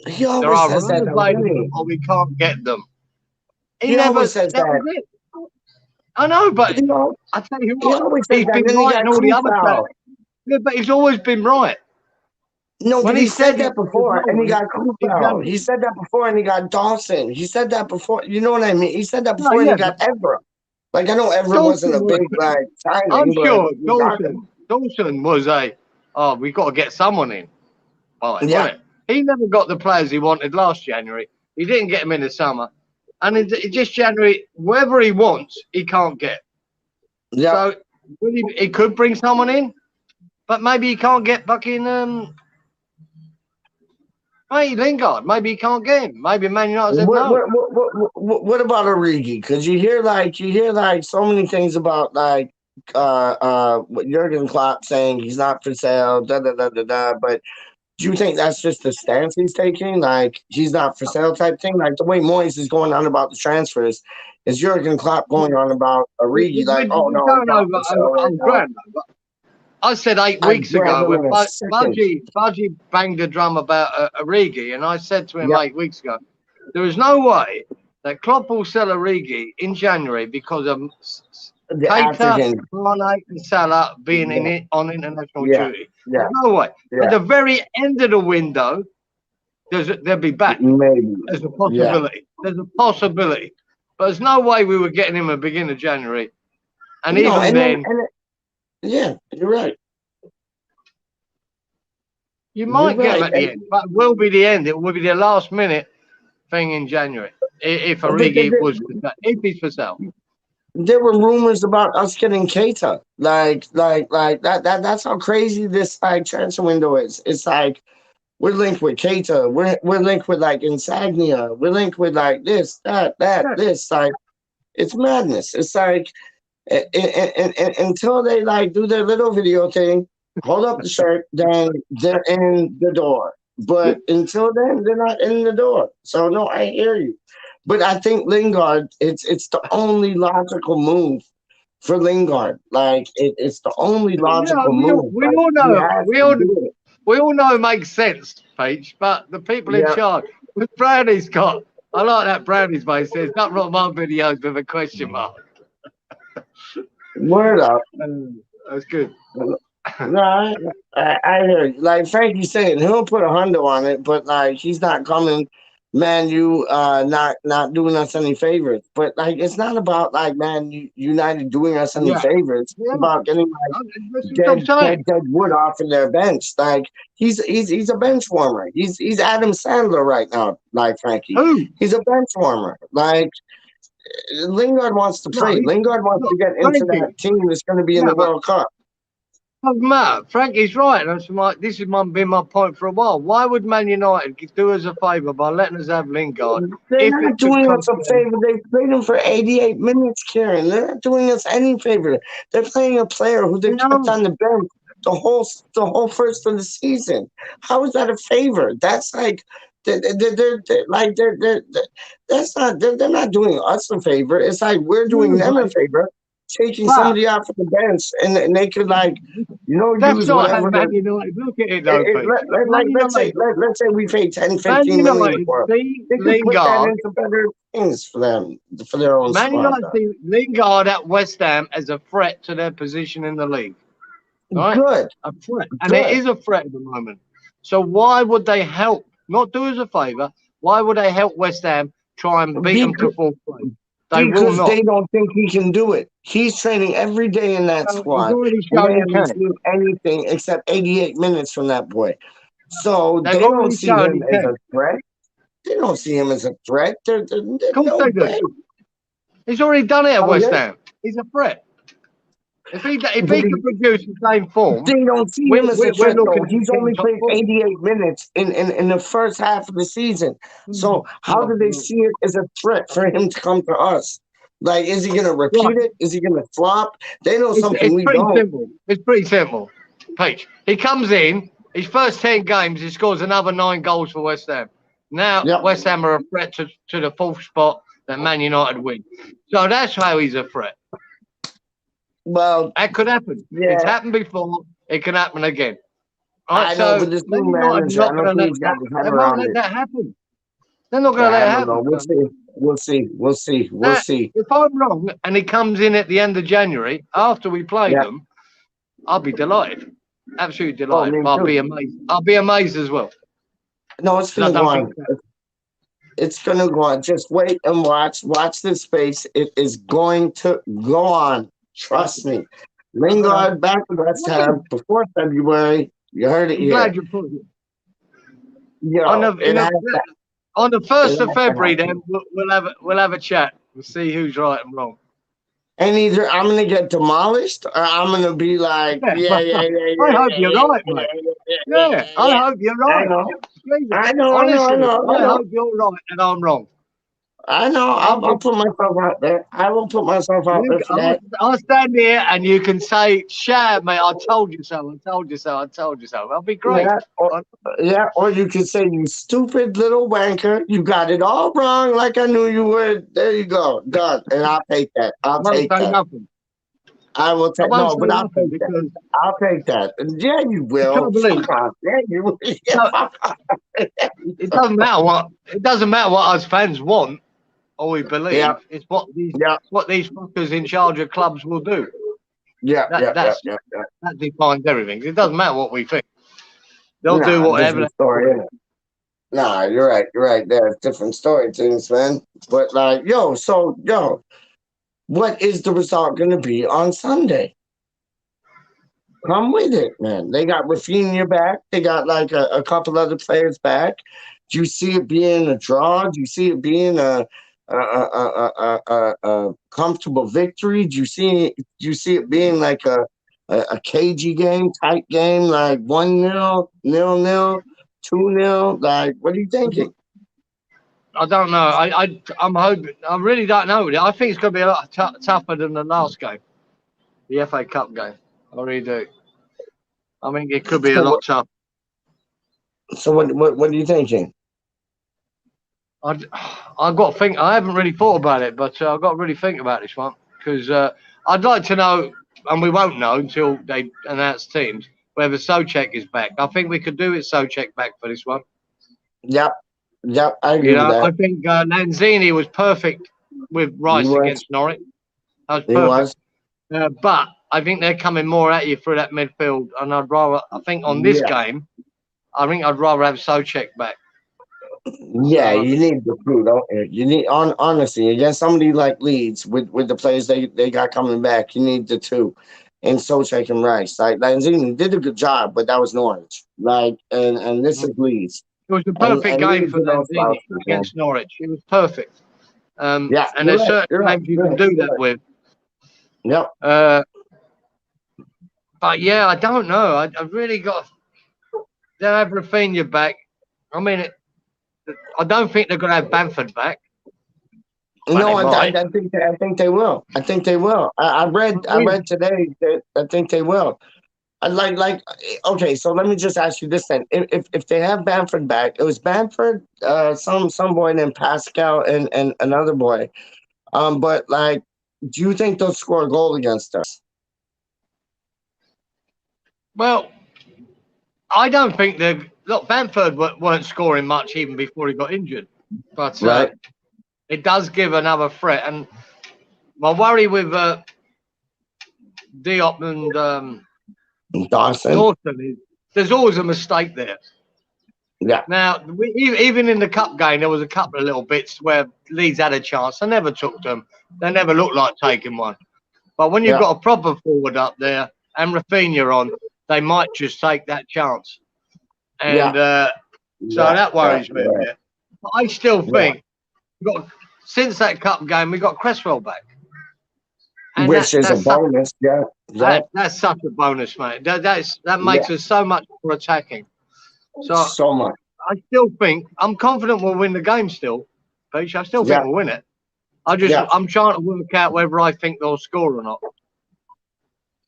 He always says that, or we can't get them. He never says that. I know, but I tell you what, he's been right in all the other times. Yeah, but he's always been right. No, but he said that before, and he got Cooper. He said that before, and he got Dawson. He said that before. You know what I mean? He said that before, and he got Evra. Like, I know Evra wasn't a big, signing. I'm sure Dawson was we've got to get someone in. He never got the players he wanted last January. He didn't get them in the summer. And in just January, whoever he wants, he can't get. Yeah. So he could bring someone in, but maybe he can't get fucking Lingard. Maybe he can't get him. Maybe Man United said no. What about Origi? Because you hear so many things about Jurgen Klopp saying he's not for sale, but do you think that's just the stance he's taking? Like, he's not for sale type thing? Like, the way Moyes is going on about the transfers, is Jurgen Klopp going on about Origi? Like, oh, no. I said 8 weeks ago when Budgie banged the drum about Origi, and I said to him 8 weeks ago, there is no way that Klopp will sell Origi in January because of The Keita, African. Mane, and Salah being on international duty. There's no way. At the very end of the window, they'll be back. Maybe. There's a possibility. There's a possibility. But there's no way we were getting him at the beginning of January. And even then, yeah, you're right. You might get him at the end, but it will be the end. It will be the last minute thing in January if Origi if he's for sale. There were rumors about us getting Keita. Like that's how crazy this like transfer window is. It's like we're linked with Keita. We're linked with like Insignia. We're linked with like this, that, this. Like it's madness. It's like until they like do their little video thing, hold up the shirt, then they're in the door. But until then, they're not in the door. So no, I hear you. But I think Lingard, it's the only logical move for Lingard. Like it's the only logical move. We all know it makes sense, Paige. But the people in charge, with Brownie's got. I like that Brownie's mate says not wrong my videos with a question mark. Word up. That's good. No, I hear you. Like Frankie saying, he'll put a hundo on it, but like he's not coming. Man, you not doing us any favors. But like it's not about like United doing us any favors. It's about getting like dead wood off of their bench. Like he's a bench warmer. He's Adam Sandler right now. Like Frankie, he's a bench warmer. Like Lingard wants to play. Lingard wants to get into that team that's going to be in the World Cup. Doesn't matter. Frankie's right. This has been my point for a while. Why would Man United do us a favour by letting us have Lingard? They're not doing us a favour. They played him for 88 minutes, Kieran. They're not doing us any favour. They're playing a player who they kept on the bench the whole first of the season. How is that a favour? That's like they're not doing us a favour. It's like we're doing them a favour. Taking somebody out from the bench and they could that's use not whatever. Man United look at it though. Let's say we pay 10, 15 million for it. They could put that into better things for them, for their own Man squad. United see Lingard at West Ham as a threat to their position in the league. Right? Good. A threat. And it is a threat at the moment. So why would they help? Not do us a favour. Why would they help West Ham try and beat them to fourth place? Because they don't think he can do it. He's training every day in that squad. We haven't seen anything except 88 minutes from that boy. So they don't see him as a threat. They don't see him as a threat. He's already done it at West Ham. He's a threat. If he can produce the same form, they don't see him as a threat. He's only played 88 minutes in the first half of the season. So how do they see it as a threat for him to come to us? Like, is he going to repeat it? Is he going to flop? They know something we don't. Simple. It's pretty simple. Paige, he comes in, his first 10 games, he scores another 9 goals for West Ham. Now West Ham are a threat to the fourth spot that Man United win. So that's how he's a threat. Well, that could happen. Yeah. It's happened before. It can happen again. I know, but this new manager, I don't think he's got his head around it. That happen. They're not going to let it happen. We'll see. If I'm wrong and he comes in at the end of January after we play them, I'll be delighted. Absolutely delighted. I'll be amazed. I'll be amazed as well. No, it's going to go on. It's going to go on. Just wait and watch. Watch this space. It is going to go on. Trust me. Lingard back to West Ham before February. You heard it here. Glad you put it. On the 1st of February, then we'll have a chat. We'll see who's right and wrong. And either I'm gonna get demolished, or I'm gonna be like, I hope you're right, mate. Yeah, I hope you're right. I know. I hope you're right and I'm wrong. I know. I'll put myself out there. I will put myself out there for that. I'll stand here and you can say, "Shout, mate! I told you so. I told you so. I told you so." That'll be great. Or you can say, "You stupid little wanker! You got it all wrong, like I knew you would." There you go, done. And I'll take that. I'll take that. Nothing. I will take I'll take that. I'll take that. Yeah, you will. Yeah, you will. It doesn't matter what us fans want or we believe, Yeah. it's what these Yeah. fuckers in charge of clubs will do. Yeah. That defines everything. It doesn't matter what we think. They'll do whatever. Different story, innit? Nah, you're right. You're right. There's different story things, man. But like, what is the result going to be on Sunday? Come with it, man. They got Rafinha back. They got like a couple other players back. Do you see it being a draw? Do you see it being a comfortable victory? Do you see it being like a cagey game, tight game, like 1-0, 0-0, 2-0? Like, what are you thinking? I don't know. I'm hoping. I really don't know. I think it's going to be a lot tougher than the last game, the FA Cup game. I really do. I think it could be a lot tougher. So what are you thinking? I've got to think. I haven't really thought about it, but I've got to really think about this one because I'd like to know, and we won't know until they announce teams, whether Souček is back. I think we could do with Souček back for this one. Yep, I agree with that. I think Lanzini was perfect with Rice against Norwich. That was perfect. But I think they're coming more at you through that midfield, and I think on this game, I think I'd rather have Souček back. Yeah, you need the crew, don't you? You need honestly against somebody like Leeds with the players they got coming back. You need the two, and Souček and Rice. Like Lanzini did a good job, but that was Norwich. Like and this is Leeds. It was a perfect game for Lanzini against Norwich. It was perfect. And there's certain games you can do that with. Yep. But yeah, I don't know. I've really got to have Rafinha back. I mean, I don't think they're going to have Bamford back. No, I think they will. I think they will. I read today that I think they will. Okay, so let me just ask you this then: if they have Bamford back, it was Bamford, some boy named Pascal, and another boy. But like, do you think they'll score a goal against us? Well, I don't think they're. Look, Bamford weren't scoring much even before he got injured, but it does give another threat. And my worry with Diop and Dawson is there's always a mistake there. Yeah. Now, even in the cup game, there was a couple of little bits where Leeds had a chance. They never took them. They never looked like taking one. But when you've got a proper forward up there and Rafinha on, they might just take that chance. And so that worries me a bit. But I still think since that cup game, we got Cresswell back. And which is a bonus. That's such a bonus, mate. That makes us so much more attacking. So much. I still think I'm confident we'll win the game still, Peach. I still think we'll win it. I'm trying to work out whether I think they'll score or not.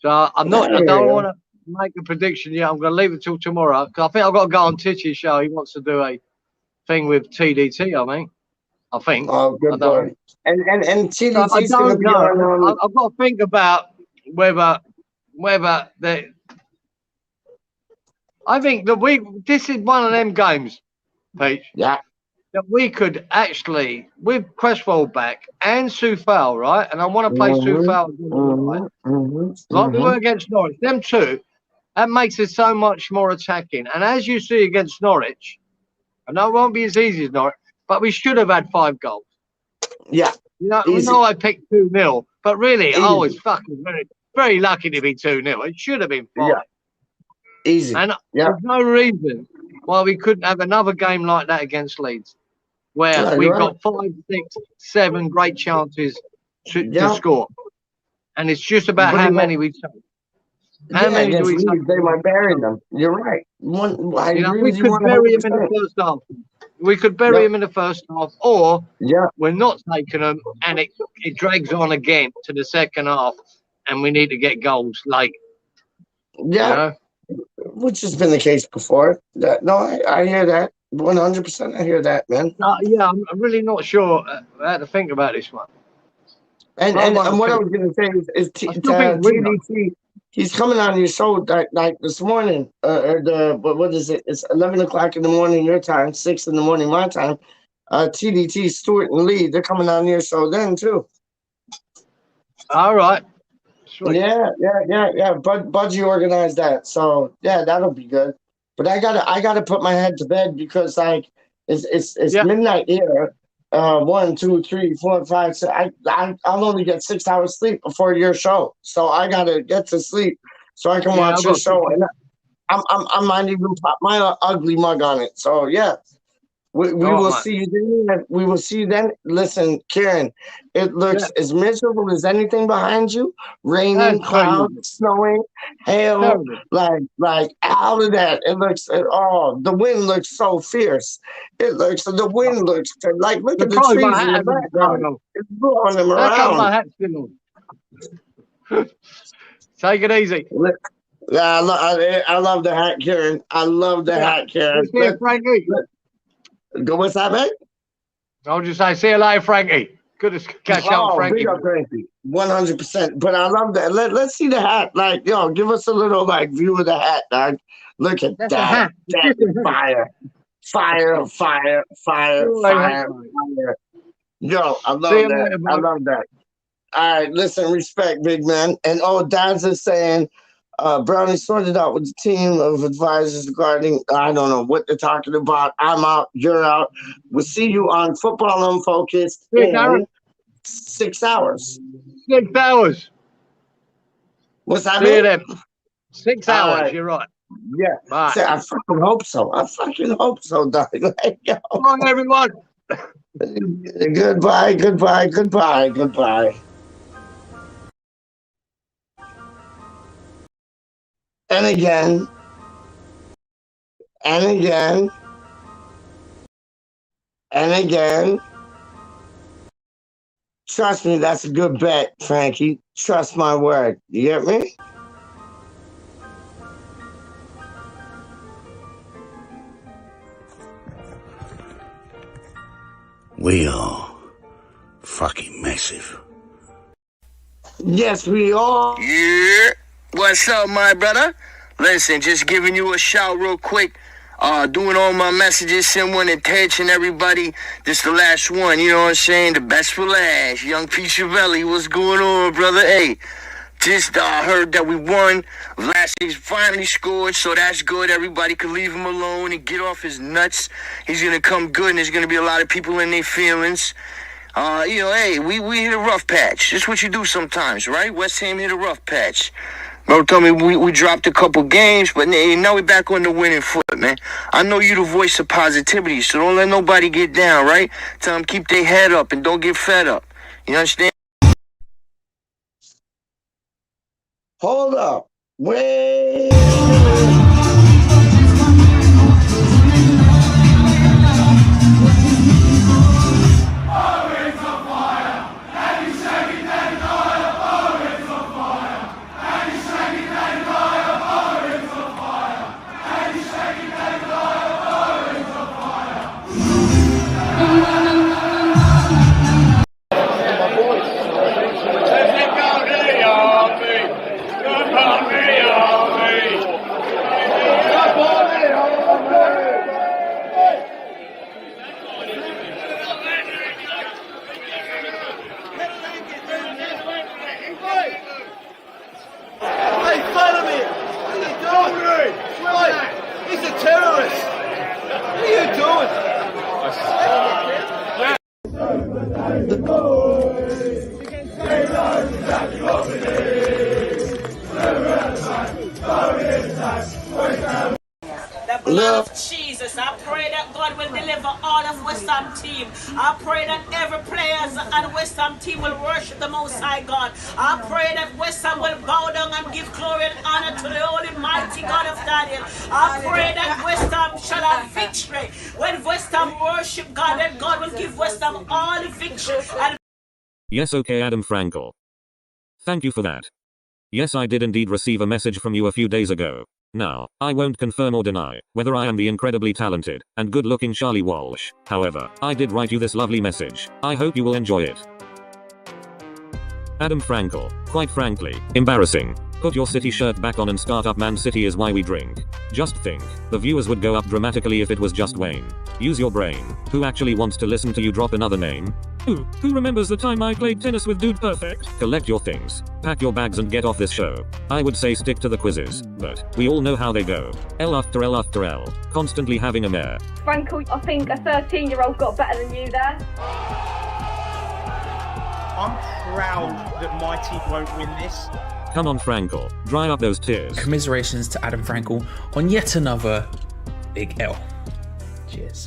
So I don't want to make a prediction yet. I'm going to leave it till tomorrow because I think I've got to go on Titch's show. He wants to do a thing with TDT. I think. Oh, good boy. And TDT's so going to be on. I've got to think about whether they. I think that this is one of them games, Pete. Yeah. That we could actually, with Cresswell back and Soufal, right? And I want to play Soufal like we were against Norwich. Them two, that makes it so much more attacking. And as you see against Norwich, I know it won't be as easy as Norwich, but we should have had 5 goals. Yeah. We know I picked 2-0, but really, I was fucking very, very lucky to be 2-0. It should have been 5. Yeah. Easy. And there's no reason why we couldn't have another game like that against Leeds, where we've got 5, 6, 7 great chances to score. And it's just about how many we take. How many do we take? They might bury them. You're right. We could bury him in the first half. We could bury him in the first half, or we're not taking them, and it drags on again to the second half, and we need to get goals late. Yeah. You know? Which has been the case before. I hear that 100%. I hear that, man. I'm really not sure how to think about this one. And what I was going to say is TDT. He's coming on your show like this morning. What is it? It's 11 o'clock in the morning your time, 6 in the morning my time. TDT, Stewart and Lee. They're coming on your show then too. All right. Sweet. Yeah. Budgie organized that, so yeah, that'll be good. But I gotta put my head to bed because like it's midnight here. 1, 2, 3, 4, 5, 6. I'll only get 6 hours sleep before your show, so I gotta get to sleep so I can watch your show. And I might even pop my ugly mug on it. So yeah. We will see you then. We will see you then. Listen, Kieran, it looks as miserable as anything behind you. Raining, clouds, snowing, hail, like out of that. It looks, the wind looks so fierce. The wind looks like, look at the trees in the background. It's blowing them around. My hat still on. Take it easy. Yeah, I love the hat, Kieran. I love the hat, Kieran. Frankie. Go, what's that, man? I'll just say, see you later, Frankie. Good to catch up, Frankie. Big up, Frankie. 100%. But I love that. Let's see the hat. Like, give us a little view of the hat, dog. Look at that. That's fire. Fire. Yo, I love that. I love that. All right, listen, respect, big man. And Daz is saying, Brownie sorted out with the team of advisors regarding, I don't know what they're talking about. I'm out, you're out. We'll see you on Football Unfocused in 6 hours. 6 hours. What's that mean? 6 hours, you're right. Yeah. Bye. I fucking hope so. Dog. Like, yo. Come on, everyone. Goodbye. And again. Trust me, that's a good bet, Frankie. Trust my word. You get me? We are fucking massive. Yes, we are. Yeah. What's up, my brother? Listen, just giving you a shout real quick. Doing all my messages, send one attention, everybody. This the last one, you know what I'm saying? The best for last. Young Pete Chiavelli, what's going on, brother? Hey, just heard that we won. Last he's finally scored, so that's good. Everybody can leave him alone and get off his nuts. He's gonna come good, and there's gonna be a lot of people in their feelings. Hey, we hit a rough patch. That's what you do sometimes, right? West Ham hit a rough patch. Bro told me we dropped a couple games, but now we're back on the winning foot, man. I know you the voice of positivity, so don't let nobody get down, right? Tell them keep their head up and don't get fed up. You understand? Hold up. Wait. The blood of Jesus. I pray that God will deliver all of West Ham team. I pray that every players and West Ham team will worship the Most High God. I pray that West Ham will bow down and give glory and honor to the Holy Mighty God of Daniel. I pray that West Ham shall have victory. When West Ham worship God, then God will give West Ham all the victory. Yes, okay, Adam Frankel. Thank you for that. Yes, I did indeed receive a message from you a few days ago. Now, I won't confirm or deny whether I am the incredibly talented and good-looking Charlie Walsh. However, I did write you this lovely message. I hope you will enjoy it. Adam Frankel, quite frankly, embarrassing. Put your City shirt back on and start up. Man City is why we drink. Just think, the viewers would go up dramatically if it was just Wayne. Use your brain. Who actually wants to listen to you drop another name? Who remembers the time I played tennis with Dude Perfect? Collect your things, pack your bags and get off this show. I would say stick to the quizzes, but we all know how they go. L after L after L, constantly having a mare. Frankel, I think a 13-year-old got better than you there. I'm proud that my team won't win this. Come on, Frankel, dry up those tears. Commiserations to Adam Frankel on yet another big L. Cheers.